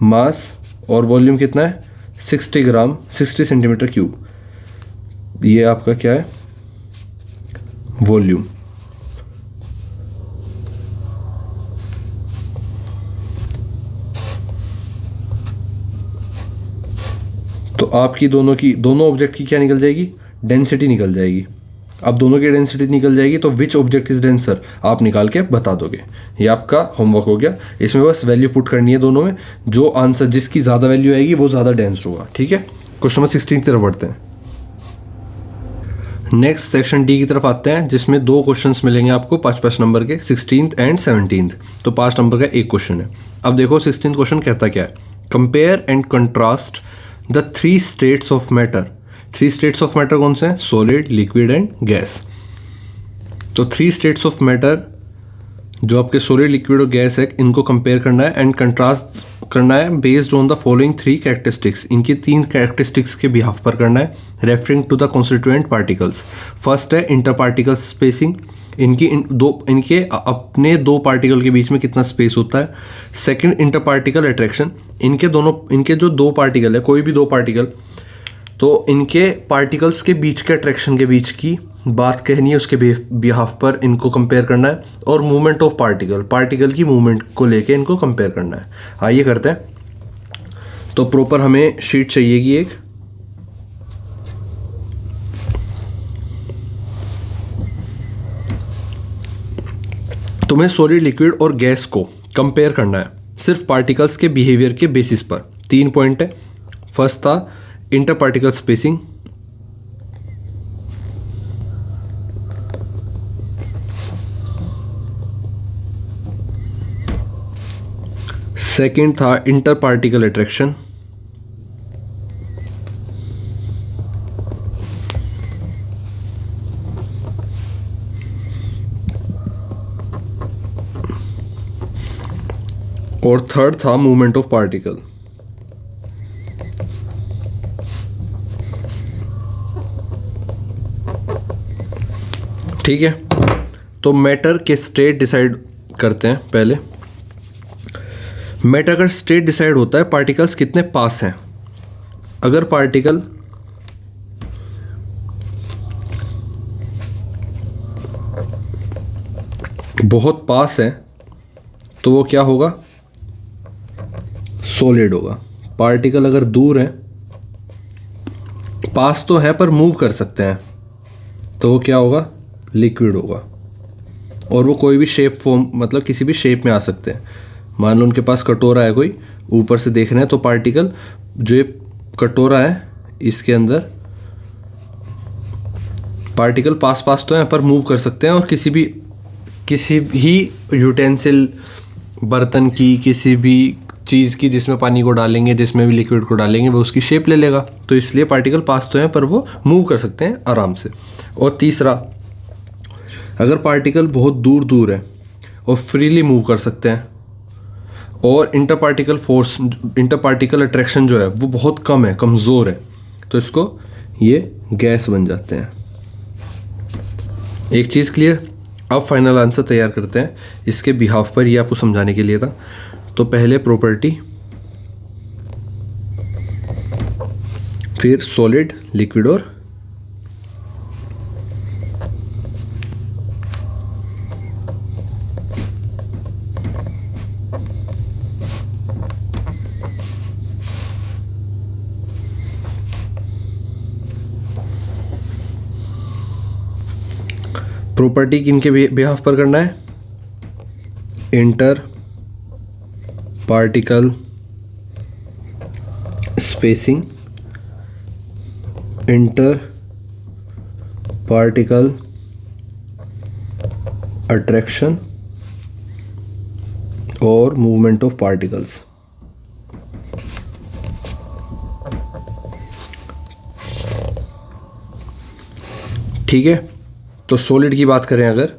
मास और वॉल्यूम कितना है? 60 ग्राम, 60 सेंटीमीटर क्यूब। ये आपका क्या है? वॉल्यूम। तो आपकी दोनों ऑब्जेक्ट की क्या निकल जाएगी? डेंसिटी निकल जाएगी। अब दोनों की डेंसिटी निकल जाएगी तो विच ऑब्जेक्ट इज डेंसर आप निकाल के बता दोगे। ये आपका होमवर्क हो गया। इसमें बस वैल्यू पुट करनी है दोनों में। जो आंसर जिसकी ज़्यादा वैल्यू आएगी वो ज़्यादा डेंस होगा। ठीक है, क्वेश्चन नंबर 16 की तरफ बढ़ते हैं। नेक्स्ट सेक्शन डी की तरफ आते हैं, जिसमें 2 क्वेश्चंस मिलेंगे आपको 5-5 नंबर के, 16th एंड 17th। तो 5 नंबर का एक क्वेश्चन है। अब देखो 16th क्वेश्चन कहता क्या है? Compare and contrast the 3 states of matter. 3 states of matter कौन से हैं? Solid, liquid and gas. तो 3 स्टेट्स ऑफ मैटर जो आपके सॉलिड, लिक्विड और गैस है, इनको कंपेयर करना है एंड कंट्रास्ट करना है based on the following 3 characteristics. इनकी 3 कैरेक्टरिस्टिक्स के बिहाफ पर करना है, referring to the constituent particles. First है इंटर पार्टिकल स्पेसिंग। इनके अपने 2 पार्टिकल के बीच में कितना स्पेस होता है। Second, inter particle attraction. इनके जो 2 पार्टिकल है, कोई भी 2 पार्टिकल, तो इनके पार्टिकल्स के बीच के अट्रैक्शन के बीच की बात कहनी है, उसके बिहाफ पर इनको कंपेयर करना है। और मूवमेंट ऑफ पार्टिकल की मूवमेंट को लेके इनको कंपेयर करना है। आइए करते हैं। तो प्रॉपर हमें शीट चाहिएगी एक। तुम्हें सॉलिड, लिक्विड और गैस को कंपेयर करना है सिर्फ पार्टिकल्स के बिहेवियर के बेसिस पर। 3 पॉइंट है। फर्स्ट था इंटर पार्टिकल स्पेसिंग, सेकंड था इंटर पार्टिकल अट्रैक्शन, और थर्ड था मूवमेंट ऑफ पार्टिकल। ठीक है, तो मैटर के स्टेट डिसाइड करते हैं। पहले मैटर का स्टेट डिसाइड होता है पार्टिकल्स कितने पास हैं। अगर पार्टिकल बहुत पास है तो वो क्या होगा, सॉलिड होगा। पार्टिकल अगर दूर है, पास तो है पर मूव कर सकते हैं, तो वो क्या होगा, लिक्विड होगा। और वो कोई भी शेप फॉर्म, मतलब किसी भी शेप में आ सकते हैं। मान लो उनके पास कटोरा है, कोई ऊपर से देख रहे हैं, तो पार्टिकल जो ये कटोरा है इसके अंदर पार्टिकल पास पास तो हैं पर मूव कर सकते हैं, और किसी भी यूटेंसिल, बर्तन की, किसी भी चीज़ की जिसमें पानी को डालेंगे, जिसमें भी लिक्विड को डालेंगे, वो उसकी शेप ले लेगा। तो इसलिए पार्टिकल पास तो हैं पर वो मूव कर सकते हैं आराम से। और तीसरा, अगर पार्टिकल बहुत दूर दूर है और फ्रीली मूव कर सकते हैं, और इंटर पार्टिकल अट्रैक्शन जो है वो बहुत कम है, कमज़ोर है, तो इसको ये गैस बन जाते हैं। एक चीज़ क्लियर। अब फाइनल आंसर तैयार करते हैं इसके बिहाफ पर, ये आपको समझाने के लिए था। तो पहले प्रॉपर्टी, फिर सॉलिड, लिक्विड और प्रॉपर्टी किनके बिहाफ पर करना है, inter particle spacing, inter particle attraction और मूवमेंट ऑफ पार्टिकल्स। ठीक है, तो सॉलिड की बात करें अगर,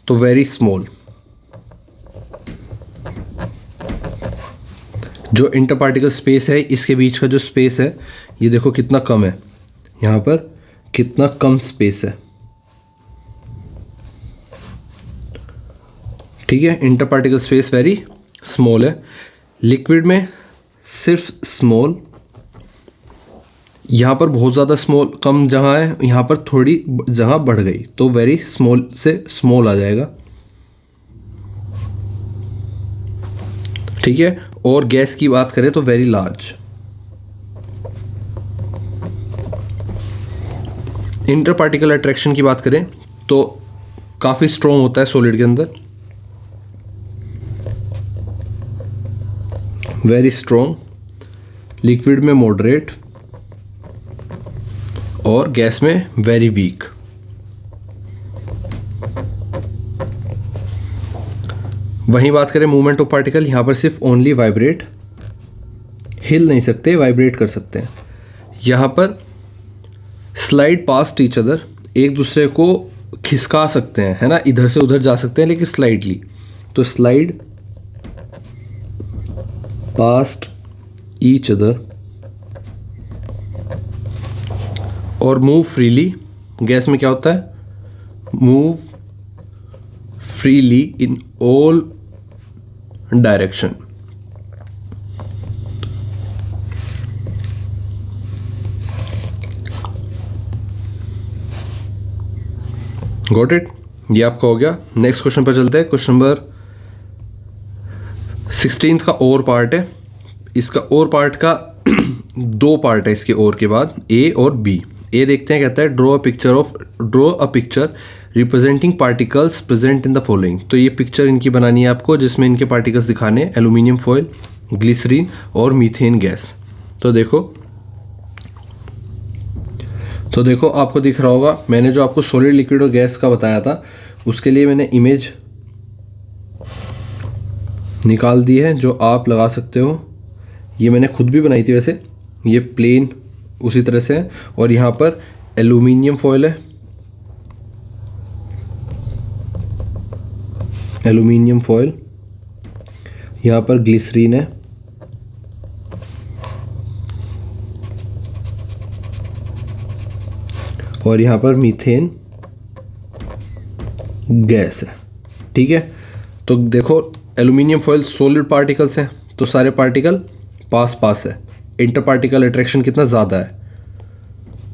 तो वेरी स्मॉल, जो इंटर पार्टिकल स्पेस है, इसके बीच का जो स्पेस है ये देखो कितना कम है, यहाँ पर कितना कम स्पेस है। ठीक है, inter particle space very small है। लिक्विड में सिर्फ स्मॉल, यहाँ पर बहुत ज़्यादा स्मॉल, कम जहाँ है यहाँ पर थोड़ी जगह बढ़ गई, तो वेरी स्मॉल से स्मॉल आ जाएगा। ठीक है, और गैस की बात करें तो very large. Inter particle attraction की बात करें तो काफ़ी स्ट्रॉन्ग होता है सॉलिड के अंदर, वेरी स्ट्रॉन्ग। लिक्विड में मॉडरेट, और गैस में वेरी वीक। वहीं बात करें मूवमेंट ऑफ पार्टिकल, यहाँ पर सिर्फ ओनली वाइब्रेट, हिल नहीं सकते, वाइब्रेट कर सकते हैं। यहाँ पर स्लाइड पास्ट ईच अदर, एक दूसरे को खिसका सकते हैं, है ना, इधर से उधर जा सकते हैं लेकिन स्लाइडली। तो स्लाइड पास्ट ईच अदर और मूव फ्रीली। गैस में क्या होता है, move freely in all direction. Got it, ये आपका हो गया। नेक्स्ट क्वेश्चन पर चलते हैं। क्वेश्चन नंबर 16 का और पार्ट है। इसका और पार्ट का दो पार्ट है इसके और के बाद, ए और बी। ए देखते हैं, कहता है draw a picture representing particles present in the following. तो ये पिक्चर इनकी बनानी है आपको, जिसमें इनके पार्टिकल्स दिखाने हैं, एल्यूमिनियम फॉयल, ग्लिसरीन और मीथेन गैस। तो देखो आपको दिख रहा होगा, मैंने जो आपको सॉलिड, लिक्विड और गैस का बताया था उसके लिए मैंने इमेज निकाल दी है जो आप लगा सकते हो। ये मैंने खुद भी बनाई थी वैसे, ये प्लेन उसी तरह से है। और यहाँ पर एल्यूमिनियम फॉयल है, एल्यूमिनियम फॉयल, यहाँ पर ग्लिसरीन है, और यहाँ पर मीथेन गैस है। ठीक है, तो देखो एल्यूमिनियम फॉयल सॉलिड पार्टिकल्स हैं तो सारे पार्टिकल पास पास है, इंटर पार्टिकल अट्रैक्शन कितना ज़्यादा है।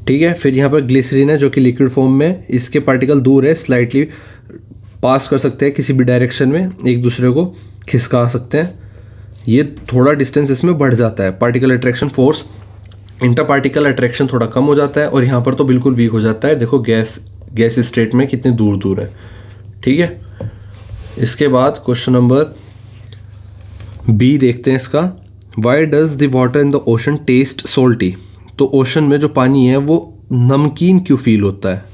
ठीक है, फिर यहाँ पर ग्लिसरीन है जो कि लिक्विड फॉर्म में, इसके पार्टिकल दूर है, स्लाइटली पास कर सकते हैं किसी भी डायरेक्शन में, एक दूसरे को खिसका सकते हैं। ये थोड़ा डिस्टेंस इसमें बढ़ जाता है, particle attraction force, inter particle attraction थोड़ा कम हो जाता है, और यहाँ पर तो बिल्कुल वीक हो जाता है। देखो गैस स्टेट में कितने दूर दूर है। ठीक है, इसके बाद क्वेश्चन नंबर बी देखते हैं इसका। Why does the water in the ocean taste salty? तो ओशन में जो पानी है वो नमकीन क्यों फील होता है?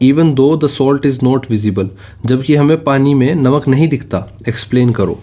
Even though the salt is not visible, जबकि हमें पानी में नमक नहीं दिखता, एक्सप्लेन करो।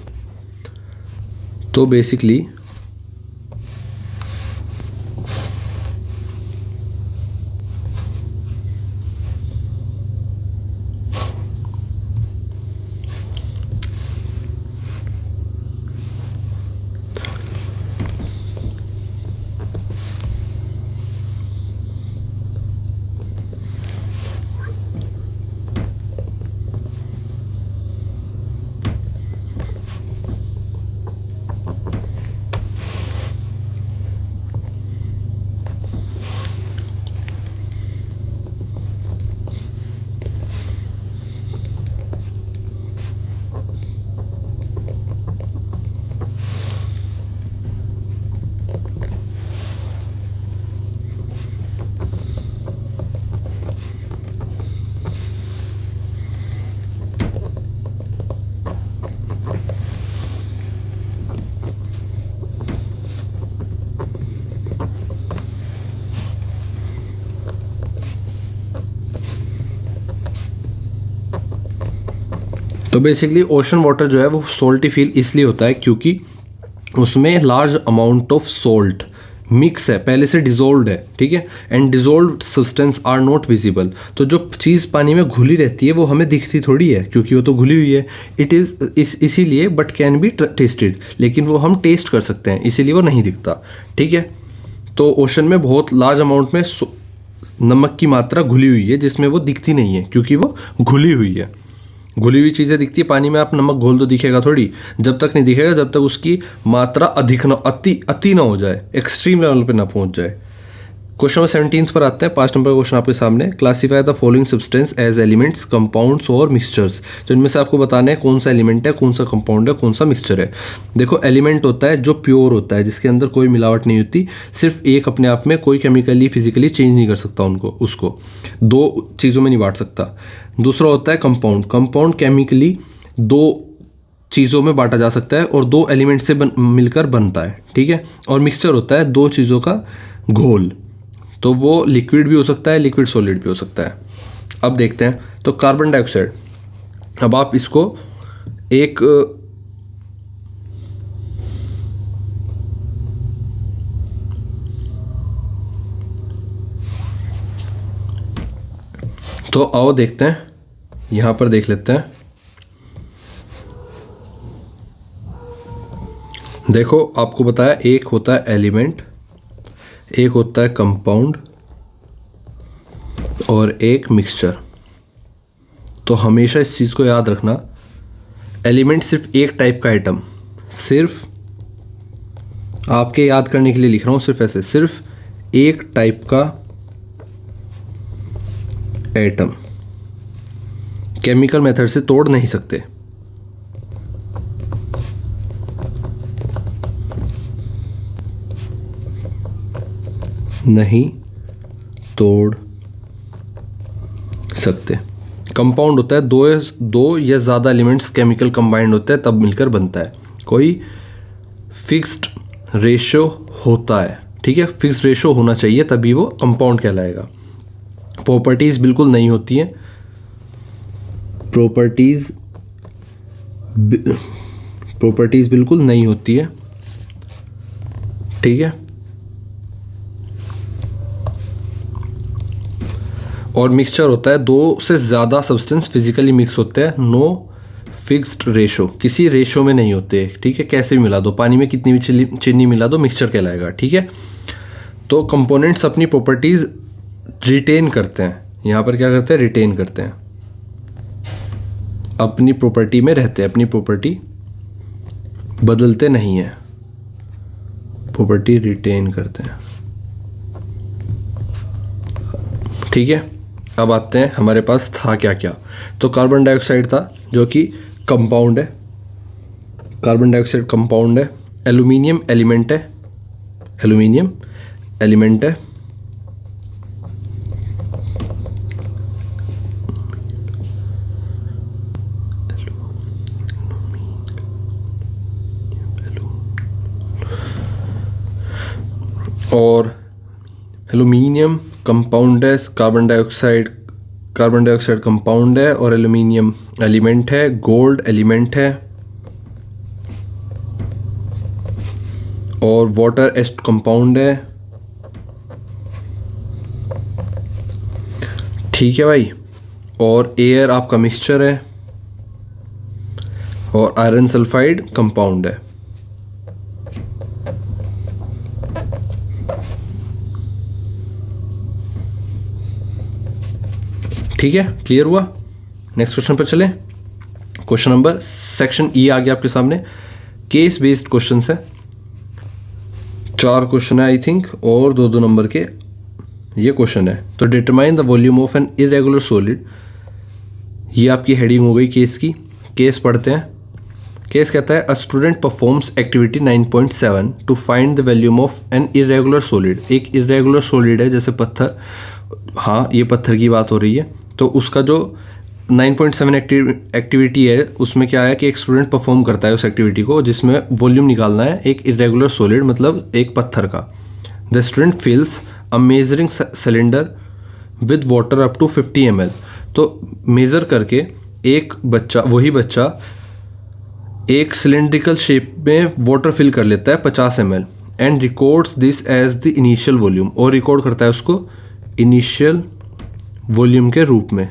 तो बेसिकली ओशन वाटर जो है वो सोल्टी फील इसलिए होता है क्योंकि उसमें large amount of salt mix है, पहले से डिजोल्व है। ठीक है, and dissolve substance are not visible. तो जो चीज़ पानी में घुली रहती है वो हमें दिखती थोड़ी है क्योंकि वो तो घुली हुई है। इट इज़ इसीलिए बट कैन बी टेस्टेड, लेकिन वो हम टेस्ट कर सकते हैं, इसीलिए वो नहीं दिखता। ठीक है, तो ओशन में बहुत लार्ज अमाउंट में नमक की मात्रा घुली हुई है जिसमें वो दिखती नहीं है क्योंकि वो घुली हुई है। घुली हुई चीज़ें दिखती है, पानी में आप नमक घोल दो दिखेगा थोड़ी, जब तक नहीं दिखेगा जब तक उसकी मात्रा अधिक ना अति ना हो जाए, एक्सट्रीम लेवल पे ना पहुंच जाए। क्वेश्चन नंबर 17 पर आते हैं। 5 नंबर क्वेश्चन आपके सामने। Classify the following substance as elements, compounds और मिक्सचर्स। तो इनमें से आपको बताना है कौन सा एलिमेंट है, कौन सा कंपाउंड है, कौन सा मिक्सचर है। देखो एलिमेंट होता है जो प्योर होता है, जिसके अंदर कोई मिलावट नहीं होती, सिर्फ एक अपने आप में, कोई केमिकली फिजिकली चेंज नहीं कर सकता उसको दो चीज़ों में नहीं बांट सकता। दूसरा होता है कंपाउंड। कंपाउंड केमिकली दो चीज़ों में बांटा जा सकता है और दो एलिमेंट से मिलकर बनता है। ठीक है, और मिक्सचर होता है दो चीज़ों का घोल, तो वो लिक्विड भी हो सकता है, लिक्विड सॉलिड भी हो सकता है। अब देखते हैं, तो कार्बन डाइऑक्साइड, अब आप इसको एक तो आओ देखते हैं, यहां पर देख लेते हैं। देखो आपको बताया एक होता है एलिमेंट, एक होता है कंपाउंड और एक मिक्सचर। तो हमेशा इस चीज़ को याद रखना, एलिमेंट सिर्फ एक टाइप का आइटम, सिर्फ आपके याद करने के लिए लिख रहा हूँ, सिर्फ ऐसे, सिर्फ एक टाइप का एटम केमिकल मेथड से तोड़ नहीं सकते। नहीं तोड़ सकते। कंपाउंड होता है दो या ज़्यादा एलिमेंट्स केमिकल कंबाइंड होते हैं तब मिलकर बनता है। कोई फिक्स्ड रेशो होता है, ठीक है, फिक्स्ड रेशो होना चाहिए तभी वो कंपाउंड कहलाएगा। प्रॉपर्टीज़ बिल्कुल नहीं होती हैं, प्रॉपर्टीज़ बिल्कुल नहीं होती है। ठीक है, और मिक्सचर होता है दो से ज़्यादा सब्सटेंस फिजिकली मिक्स होते हैं। नो फिक्स्ड रेशो, किसी रेशो में नहीं होते, ठीक है, कैसे भी मिला दो, पानी में कितनी भी चीनी मिला दो मिक्सचर कहलाएगा, ठीक है। तो कंपोनेंट्स अपनी प्रॉपर्टीज़ रिटेन करते हैं, यहाँ पर क्या करते हैं, रिटेन करते हैं, अपनी प्रॉपर्टी में रहते हैं, अपनी प्रॉपर्टी बदलते नहीं हैं, प्रॉपर्टी रिटेन करते हैं, ठीक है। अब आते हैं हमारे पास था क्या क्या। तो कार्बन डाइऑक्साइड था जो कि कंपाउंड है, कार्बन डाइऑक्साइड कंपाउंड है, एल्यूमिनियम एलिमेंट है, एल्यूमिनियम एलिमेंट है, और एल्यूमिनियम कंपाउंड है, कार्बन डाइऑक्साइड कंपाउंड है और एल्यूमिनियम एलिमेंट है, गोल्ड एलिमेंट है और वाटर एस्ट कंपाउंड है, ठीक है भाई, और एयर आपका मिक्सचर है और आयरन सल्फाइड कंपाउंड है। ठीक है, क्लियर हुआ। नेक्स्ट क्वेश्चन पर चले। क्वेश्चन नंबर सेक्शन ई आ गया आपके सामने, केस बेस्ड क्वेश्चन है, 4 क्वेश्चन है आई थिंक और 2-2 नंबर के ये क्वेश्चन है। तो determine the volume of an irregular solid, ये आपकी हेडिंग हो गई केस की। केस पढ़ते हैं। केस कहता है a student performs activity 9.7 to find the volume of an irregular solid. एक इरेगुलर सॉलिड है जैसे पत्थर, हाँ ये पत्थर की बात हो रही है। तो उसका जो 9.7 एक्टिविटी है उसमें क्या है कि एक स्टूडेंट परफॉर्म करता है उस एक्टिविटी को जिसमें वॉल्यूम निकालना है एक इरेगुलर सॉलिड मतलब एक पत्थर का। The student fills a measuring cylinder with water up to 50 ml। तो मेज़र करके एक बच्चा, वही बच्चा एक सिलेंड्रिकल शेप में वाटर फिल कर लेता है 50 ml and records this as the initial volume, और रिकॉर्ड करता है उसको इनिशियल वॉल्यूम के रूप में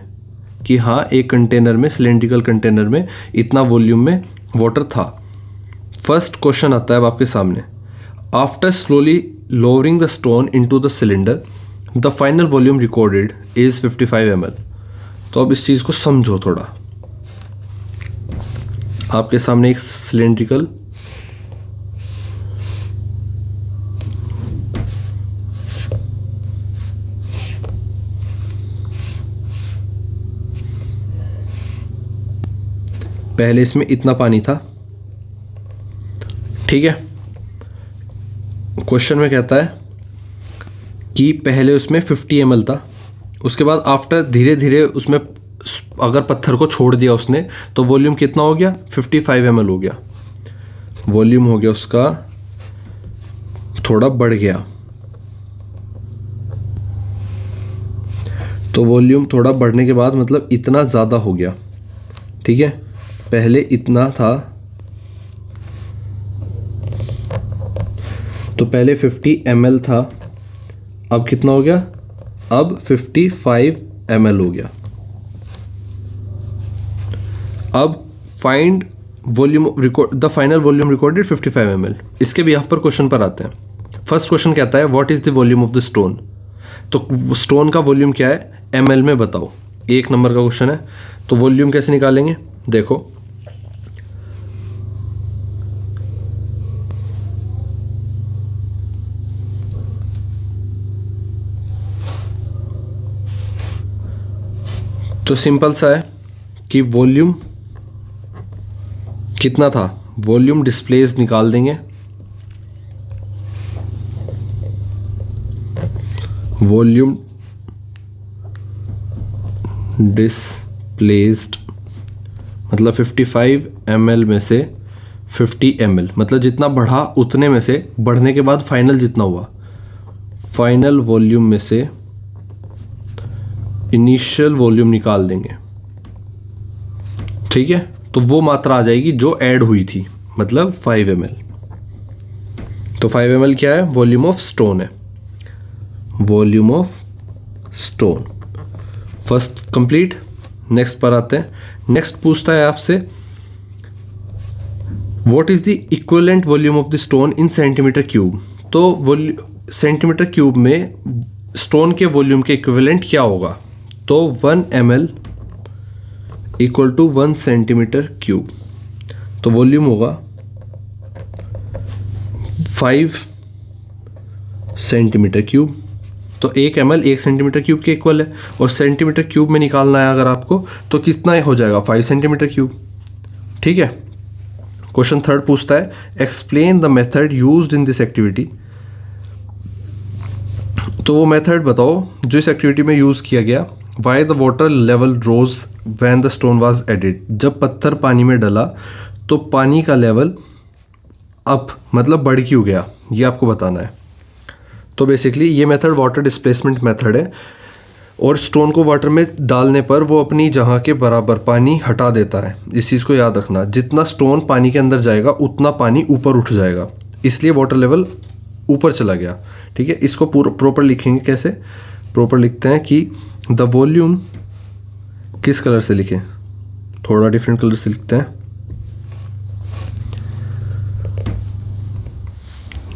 कि हाँ एक कंटेनर में, सिलेंड्रिकल कंटेनर में इतना वॉल्यूम में वाटर था। फर्स्ट क्वेश्चन आता है अब आपके सामने, after slowly lowering the stone into the cylinder the final volume recorded is 55 ml। तो अब इस चीज़ को समझो थोड़ा। आपके सामने एक सिलेंड्रिकल पहले इसमें इतना पानी था, ठीक है। क्वेश्चन में कहता है कि पहले उसमें 50 ml था, उसके बाद आफ्टर धीरे धीरे उसमें अगर पत्थर को छोड़ दिया उसने तो वॉल्यूम कितना हो गया, 55 ml हो गया। वॉल्यूम हो गया उसका थोड़ा बढ़ गया। तो वॉल्यूम थोड़ा बढ़ने के बाद मतलब इतना ज़्यादा हो गया, ठीक है। पहले इतना था तो पहले 50 ml था, अब कितना हो गया, अब 55 ml हो गया। अब find volume record, the final volume recorded 55 ml। इसके भी यहाँ पर क्वेश्चन पर आते हैं। फर्स्ट क्वेश्चन कहता है what is the volume of the stone. तो स्टोन का वॉल्यूम क्या है, ml में बताओ। 1 नंबर का क्वेश्चन है। तो वॉल्यूम कैसे निकालेंगे, देखो तो सिंपल सा है कि वॉल्यूम कितना था, वॉल्यूम डिस्प्लेस निकाल देंगे। वॉल्यूम डिस्प्लेस्ड मतलब 55 ml में से 50 ml, मतलब जितना बढ़ा उतने में से बढ़ने के बाद फाइनल जितना हुआ, फाइनल वॉल्यूम में से इनिशियल वॉल्यूम निकाल देंगे, ठीक है। तो वो मात्रा आ जाएगी जो ऐड हुई थी, मतलब 5 ml। तो 5 ml क्या है, वॉल्यूम ऑफ स्टोन है, volume of stone. First complete. Next पर आते हैं। नेक्स्ट पूछता है आपसे what is the equivalent volume of the stone in centimetre cube. तो सेंटीमीटर क्यूब में स्टोन के वॉल्यूम के इक्विवेलेंट क्या होगा। तो 1 ml equal to 1 centimetre cube. तो वॉल्यूम होगा 5 सेंटीमीटर क्यूब। तो 1 ml 1 सेंटीमीटर क्यूब के इक्वल है, और सेंटीमीटर क्यूब में निकालना है अगर आपको तो कितना हो जाएगा 5 सेंटीमीटर क्यूब। ठीक है। क्वेश्चन थर्ड पूछता है explain the method used in this activity. तो वो मेथड बताओ जो इस एक्टिविटी में यूज़ किया गया। Why the water level rose when the stone was added. जब पत्थर पानी में डला तो पानी का लेवल अप मतलब बढ़ क्यों गया, ये आपको बताना है। तो बेसिकली ये मेथड वाटर डिस्प्लेसमेंट मेथड है, और स्टोन को वाटर में डालने पर वो अपनी जगह के बराबर पानी हटा देता है। इस चीज़ को याद रखना, जितना स्टोन पानी के अंदर जाएगा उतना पानी ऊपर उठ जाएगा, इसलिए वाटर लेवल ऊपर चला गया। ठीक है। इसको प्रॉपर लिखेंगे कैसे। प्रॉपर लिखते हैं कि द वॉल्यूम, किस कलर से लिखें, थोड़ा डिफरेंट कलर से लिखते हैं।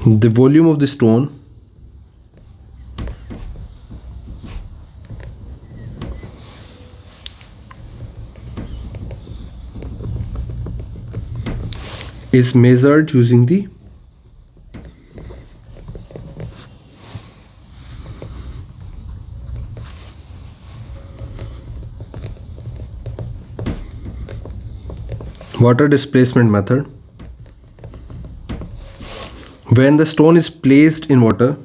The volume of the stone is measured using the water displacement method. When the stone is placed in water,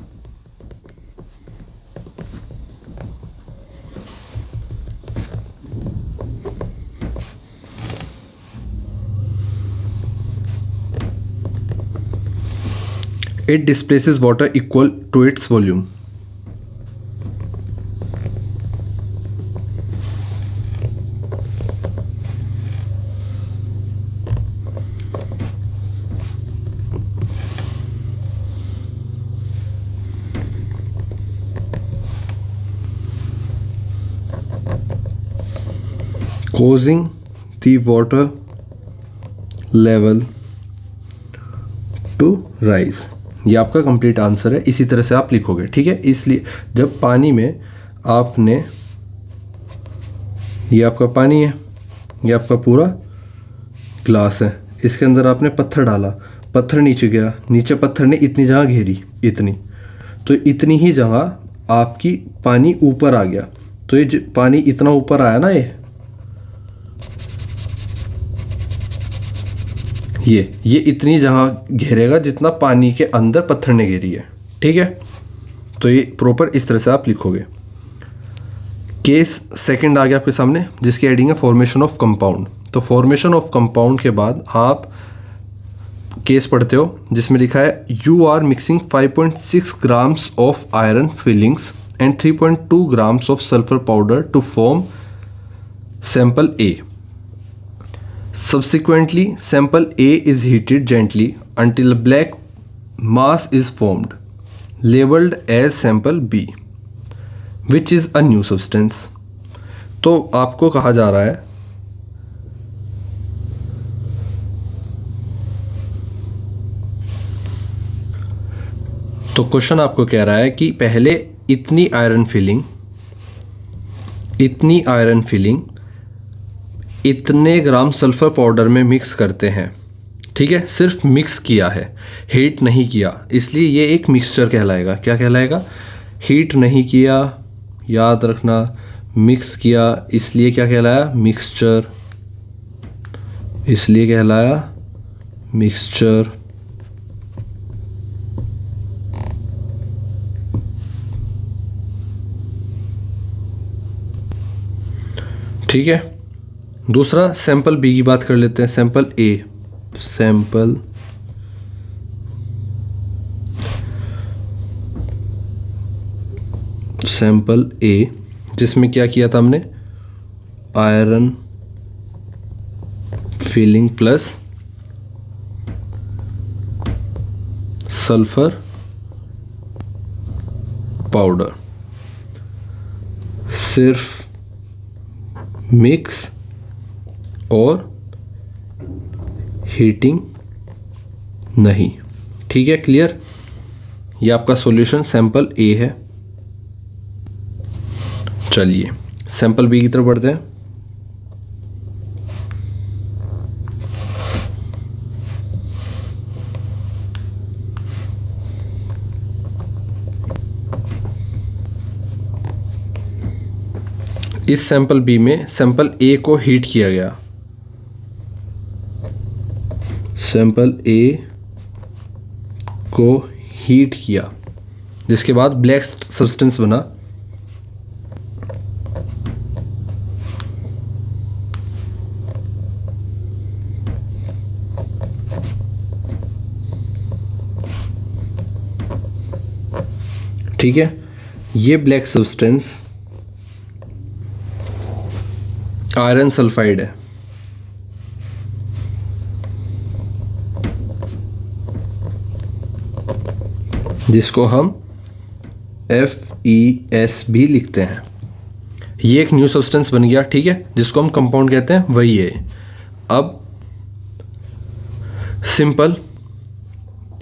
it displaces water equal to its volume. Causing the water level to rise। ये आपका कंप्लीट आंसर है, इसी तरह से आप लिखोगे। ठीक है। इसलिए जब पानी में आपने, ये आपका पानी है, ये आपका पूरा ग्लास है, इसके अंदर आपने पत्थर डाला, पत्थर नीचे गया, नीचे पत्थर ने इतनी जगह घेरी, इतनी, तो इतनी ही जगह आपकी पानी ऊपर आ गया। तो ये पानी इतना ऊपर आया ना, ये इतनी जगह घेरेगा जितना पानी के अंदर पत्थर ने घेरी है। ठीक है। तो ये प्रॉपर इस तरह से आप लिखोगे। केस सेकंड आ गया आपके सामने, जिसकी हेडिंग है फॉर्मेशन ऑफ कंपाउंड। तो फॉर्मेशन ऑफ कंपाउंड के बाद आप केस पढ़ते हो जिसमें लिखा है you are mixing 5.6 grams of iron filings and 3.2 grams of sulphur powder to form sample A. Subsequently, sample A is heated gently until a black mass is formed, labeled as sample B, which is a new substance. तो आपको कहा जा रहा है तो क्वेश्चन आपको कह रहा है कि पहले इतनी आयरन फिलिंग इतने ग्राम सल्फ़र पाउडर में मिक्स करते हैं। ठीक है। सिर्फ मिक्स किया है, हीट नहीं किया, इसलिए ये एक मिक्सचर कहलाएगा। क्या कहलाएगा? हीट नहीं किया, याद रखना। मिक्स किया इसलिए क्या कहलाया? मिक्सचर। इसलिए कहलाया मिक्सचर। ठीक है। दूसरा सैंपल बी की बात कर लेते हैं। सैंपल ए, सैंपल ए जिसमें क्या किया था हमने? Iron filling plus sulphur powder, सिर्फ मिक्स और हीटिंग नहीं। ठीक है, क्लियर। ये आपका सॉल्यूशन सैंपल ए है। चलिए सैंपल बी की तरफ बढ़ते हैं। इस सैंपल बी में सैंपल ए को हीट किया गया। सैंपल ए को हीट किया, जिसके बाद ब्लैक सब्सटेंस बना। ठीक है, ये ब्लैक सब्सटेंस आयरन सल्फाइड है। जिसको हम FeS भी लिखते हैं। ये एक न्यू सब्सटेंस बन गया। ठीक है, जिसको हम कंपाउंड कहते हैं, वही है। अब सिंपल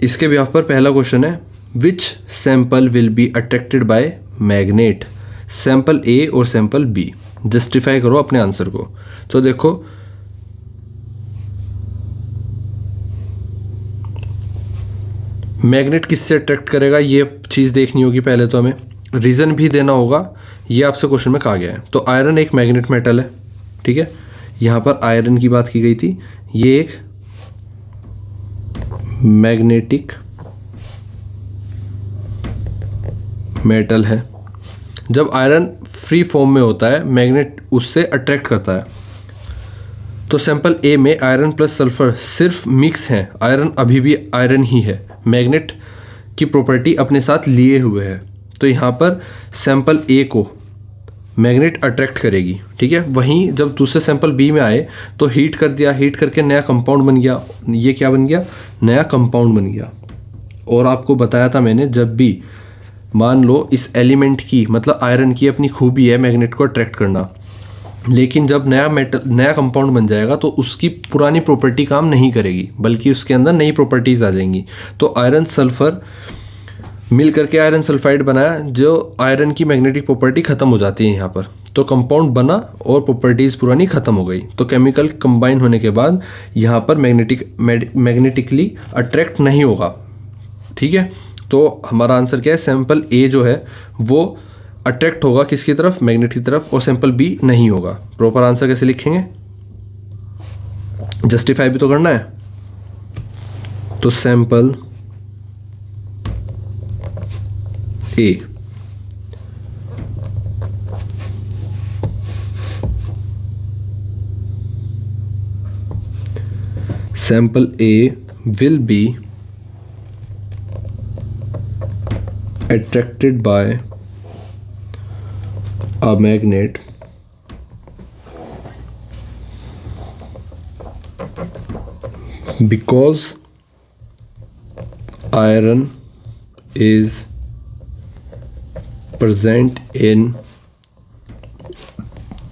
इसके बिहाफ पर पहला क्वेश्चन है, which sample will be attracted by magnet, sample A और सैंपल बी। जस्टिफाई करो अपने आंसर को। तो देखो मैग्नेट किससे अट्रैक्ट करेगा, ये चीज़ देखनी होगी पहले। तो हमें रीज़न भी देना होगा, ये आपसे क्वेश्चन में कहा गया है। तो आयरन एक मैग्नेट मेटल है। ठीक है, यहाँ पर आयरन की बात की गई थी। ये एक मैग्नेटिक मेटल है। जब आयरन फ्री फॉर्म में होता है, मैग्नेट उससे अट्रैक्ट करता है। तो सैंपल ए में आयरन प्लस सल्फर सिर्फ मिक्स हैं। आयरन अभी भी आयरन ही है, मैग्नेट की प्रॉपर्टी अपने साथ लिए हुए है। तो यहाँ पर सैंपल ए को मैग्नेट अट्रैक्ट करेगी। ठीक है, वहीं जब दूसरे सैंपल बी में आए तो हीट कर दिया, हीट करके नया कंपाउंड बन गया। ये क्या बन गया, नया कंपाउंड बन गया। और आपको बताया था मैंने, जब भी मान लो इस एलिमेंट की, मतलब आयरन की अपनी खूबी है मैग्नेट को अट्रैक्ट करना, लेकिन जब नया कंपाउंड बन जाएगा तो उसकी पुरानी प्रॉपर्टी काम नहीं करेगी, बल्कि उसके अंदर नई प्रॉपर्टीज़ आ जाएंगी। तो आयरन सल्फर मिल करके आयरन सल्फाइड बनाया, जो आयरन की मैग्नेटिक प्रॉपर्टी ख़त्म हो जाती है यहाँ पर। तो कंपाउंड बना और प्रॉपर्टीज़ पुरानी ख़त्म हो गई। तो केमिकल कंबाइन होने के बाद यहाँ पर मैग्नेटिकली अट्रैक्ट नहीं होगा। ठीक है, तो हमारा आंसर क्या है, सैंपल ए जो है वो अट्रैक्ट होगा किसकी तरफ, मैग्नेट की तरफ, और सैंपल बी नहीं होगा। प्रॉपर आंसर कैसे लिखेंगे, जस्टिफाई भी तो करना है। तो sample a sample A will be attracted by a magnet because iron is present in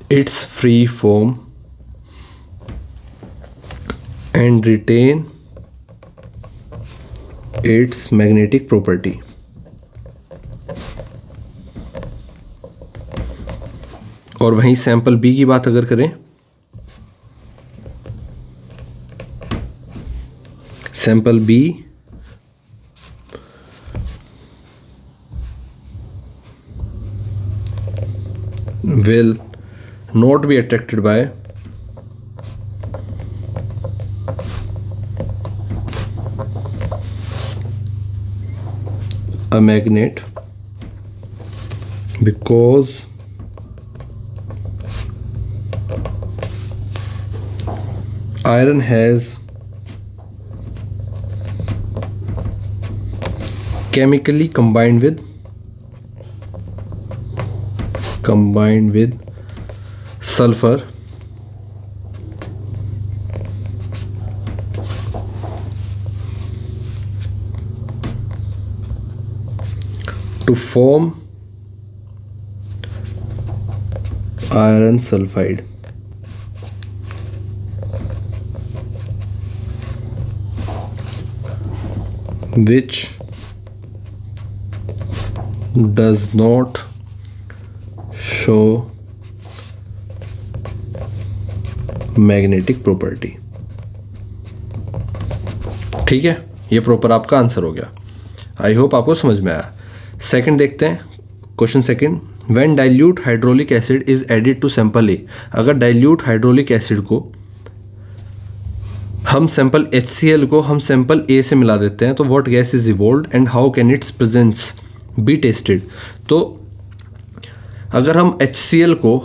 its free form and retain its magnetic property. और वहीं सैंपल बी की बात अगर करें, sample B will not be attracted by a magnet because iron has chemically combined with sulfur to form iron sulfide. which does not show magnetic property. ठीक है, ये प्रॉपर आपका आंसर हो गया। आई होप आपको समझ में आया। सेकंड देखते हैं, question second, when dilute hydraulic acid is added to sample A. अगर डाइल्यूट हाइड्रोलिक एसिड को हम सैंपल HCl को हम सैंपल ए से मिला देते हैं तो what gas is evolved and how can it's presence be tested. तो अगर हम HCl को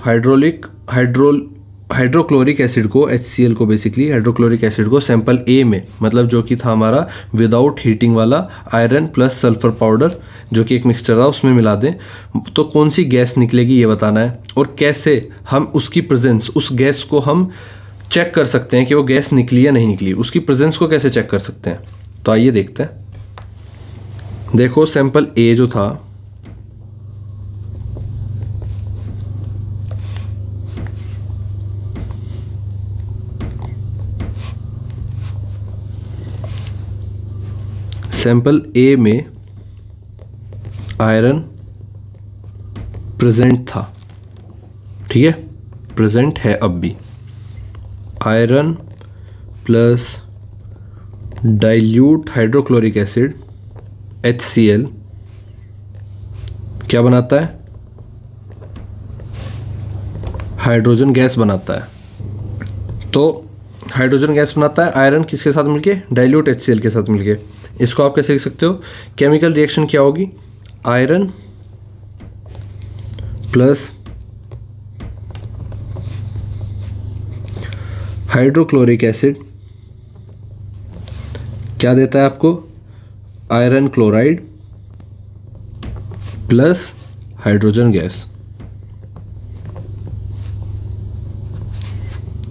हाइड्रोक्लोरिक एसिड को HCl को बेसिकली हाइड्रोक्लोरिक एसिड को सैंपल ए में, मतलब जो कि था हमारा विदाउट हीटिंग वाला आयरन प्लस सल्फर पाउडर जो कि एक मिक्सचर था, उसमें मिला दें तो कौन सी गैस निकलेगी ये बताना है, और कैसे हम उसकी प्रेजेंस, उस गैस को हम चेक कर सकते हैं कि वो गैस निकली या नहीं निकली, उसकी प्रेजेंस को कैसे चेक कर सकते हैं। तो आइए देखते हैं। देखो सैंपल ए जो था सैंपल ए में आयरन प्रेजेंट था, ठीक है, प्रेजेंट है अब भी। Iron plus dilute hydrochloric acid HCl क्या बनाता है, हाइड्रोजन गैस बनाता है। तो हाइड्रोजन गैस बनाता है आयरन किसके साथ मिलके, डाइल्यूट HCl के साथ मिलके। इसको आप कैसे लिख सकते हो, केमिकल रिएक्शन क्या होगी, आयरन प्लस हाइड्रोक्लोरिक एसिड क्या देता है आपको, iron chloride plus hydrogen gas.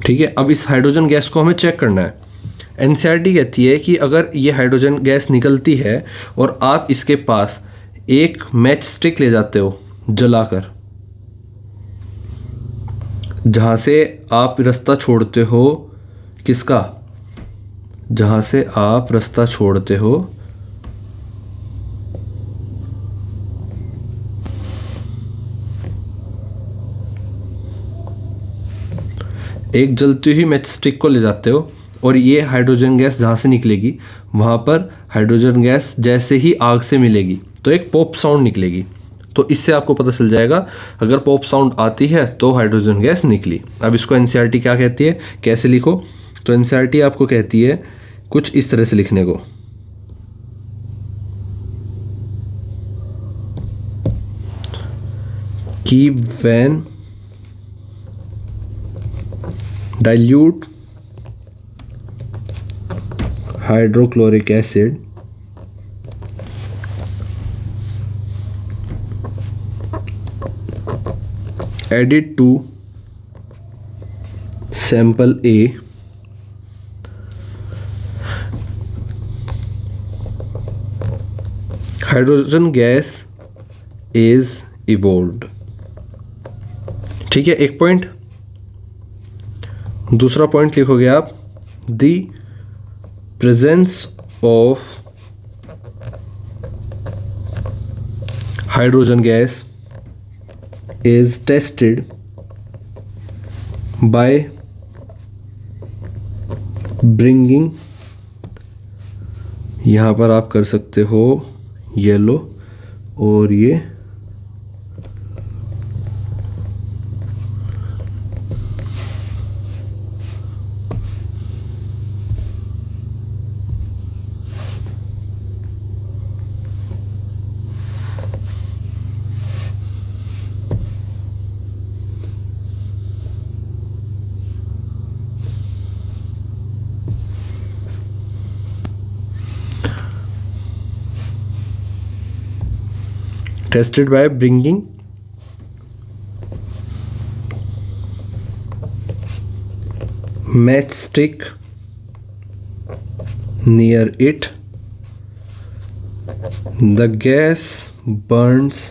ठीक है, अब इस हाइड्रोजन गैस को हमें चेक करना है। NCERT कहती है कि अगर ये हाइड्रोजन गैस निकलती है और आप इसके पास एक मैच स्टिक ले जाते हो जलाकर, जहाँ से आप रास्ता छोड़ते हो, किसका, जहाँ से आप रास्ता छोड़ते हो एक जलती हुई मैच स्टिक को ले जाते हो और ये हाइड्रोजन गैस जहाँ से निकलेगी वहाँ पर हाइड्रोजन गैस जैसे ही आग से मिलेगी तो एक पॉप साउंड निकलेगी। तो इससे आपको पता चल जाएगा अगर पॉप साउंड आती है तो हाइड्रोजन गैस निकली। अब इसको NCERT क्या कहती है, कैसे लिखो, तो NCERT आपको कहती है कुछ इस तरह से लिखने को, कि when dilute hydrochloric acid added to sample A hydrogen gas is evolved। ठीक है, एक पॉइंट। दूसरा पॉइंट लिखोगे आप, the presence of hydrogen gas is tested by bringing, यहाँ पर आप कर सकते हो येलो और ये tested by bringing matchstick near it, the gas burns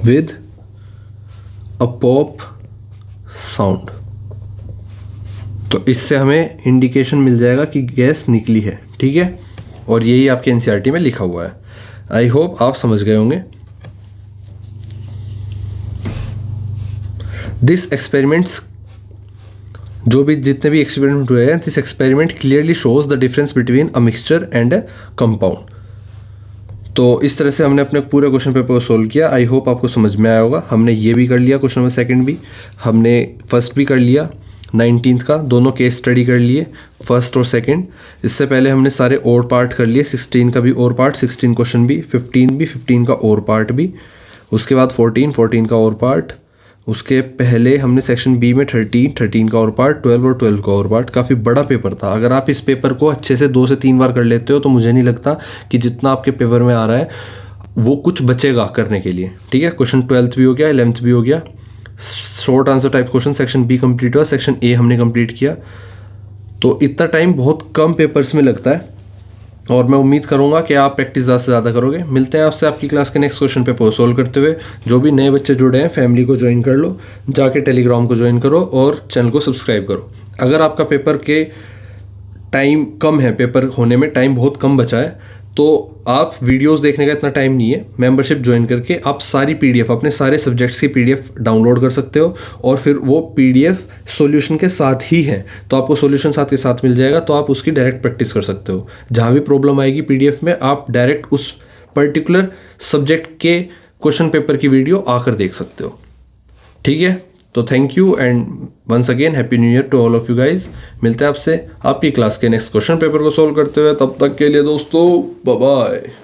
with a pop sound। तो इससे हमें इंडिकेशन मिल जाएगा कि गैस निकली है। ठीक है, और यही आपके एनसीईआरटी में लिखा हुआ है। आई होप आप समझ गए होंगे। दिस एक्सपेरिमेंट्स, जो भी जितने भी एक्सपेरिमेंट हुए हैं, this experiment clearly shows the difference between a mixture and a compound. तो इस तरह से हमने अपने पूरे क्वेश्चन पेपर को सोल्व किया। आई होप आपको समझ में आया होगा। हमने ये भी कर लिया, क्वेश्चन नंबर सेकंड भी, हमने फर्स्ट भी कर लिया, 19th का दोनों केस स्टडी कर लिए, फर्स्ट और सेकंड। इससे पहले हमने सारे और पार्ट कर लिए, 16 का भी और पार्ट, 16 क्वेश्चन भी, 15 का और पार्ट भी। उसके बाद 14 का और पार्ट। उसके पहले हमने सेक्शन बी में 13 का और पार्ट, 12 का और पार्ट। काफ़ी बड़ा पेपर था। अगर आप इस पेपर को अच्छे से 2 से 3 बार कर लेते हो तो मुझे नहीं लगता कि जितना आपके पेपर में आ रहा है वो कुछ बचेगा करने के लिए। ठीक है, क्वेश्चन 12th भी हो गया, 11th भी हो गया। Short answer type question section B complete हुआ, सेक्शन ए हमने कंप्लीट किया। तो इतना टाइम बहुत कम पेपर्स में लगता है और मैं उम्मीद करूंगा कि आप प्रैक्टिस ज़्यादा से ज़्यादा करोगे। मिलते हैं आपसे आपकी क्लास के नेक्स्ट क्वेश्चन पेपर को सोल्व करते हुए। जो भी नए बच्चे जुड़े हैं, फैमिली को ज्वाइन कर लो, जाके टेलीग्राम को ज्वाइन करो और चैनल को सब्सक्राइब करो। अगर आपका पेपर के टाइम कम है, पेपर होने में टाइम बहुत कम बचा है, तो आप वीडियोस देखने का इतना टाइम नहीं है, मेंबरशिप ज्वाइन करके आप सारी पीडीएफ, अपने सारे सब्जेक्ट्स की पीडीएफ डाउनलोड कर सकते हो और फिर वो पीडीएफ सॉल्यूशन के साथ ही है, तो आपको सॉल्यूशन साथ के साथ मिल जाएगा, तो आप उसकी डायरेक्ट प्रैक्टिस कर सकते हो। जहाँ भी प्रॉब्लम आएगी पीडीएफ में, आप डायरेक्ट उस पर्टिकुलर सब्जेक्ट के क्वेश्चन पेपर की वीडियो आकर देख सकते हो। ठीक है, तो thank you and once again happy new year to all of you guys. मिलते हैं आपसे आपकी क्लास के नेक्स्ट क्वेश्चन पेपर को सोल्व करते हुए। तब तक के लिए दोस्तों, बाय बाय।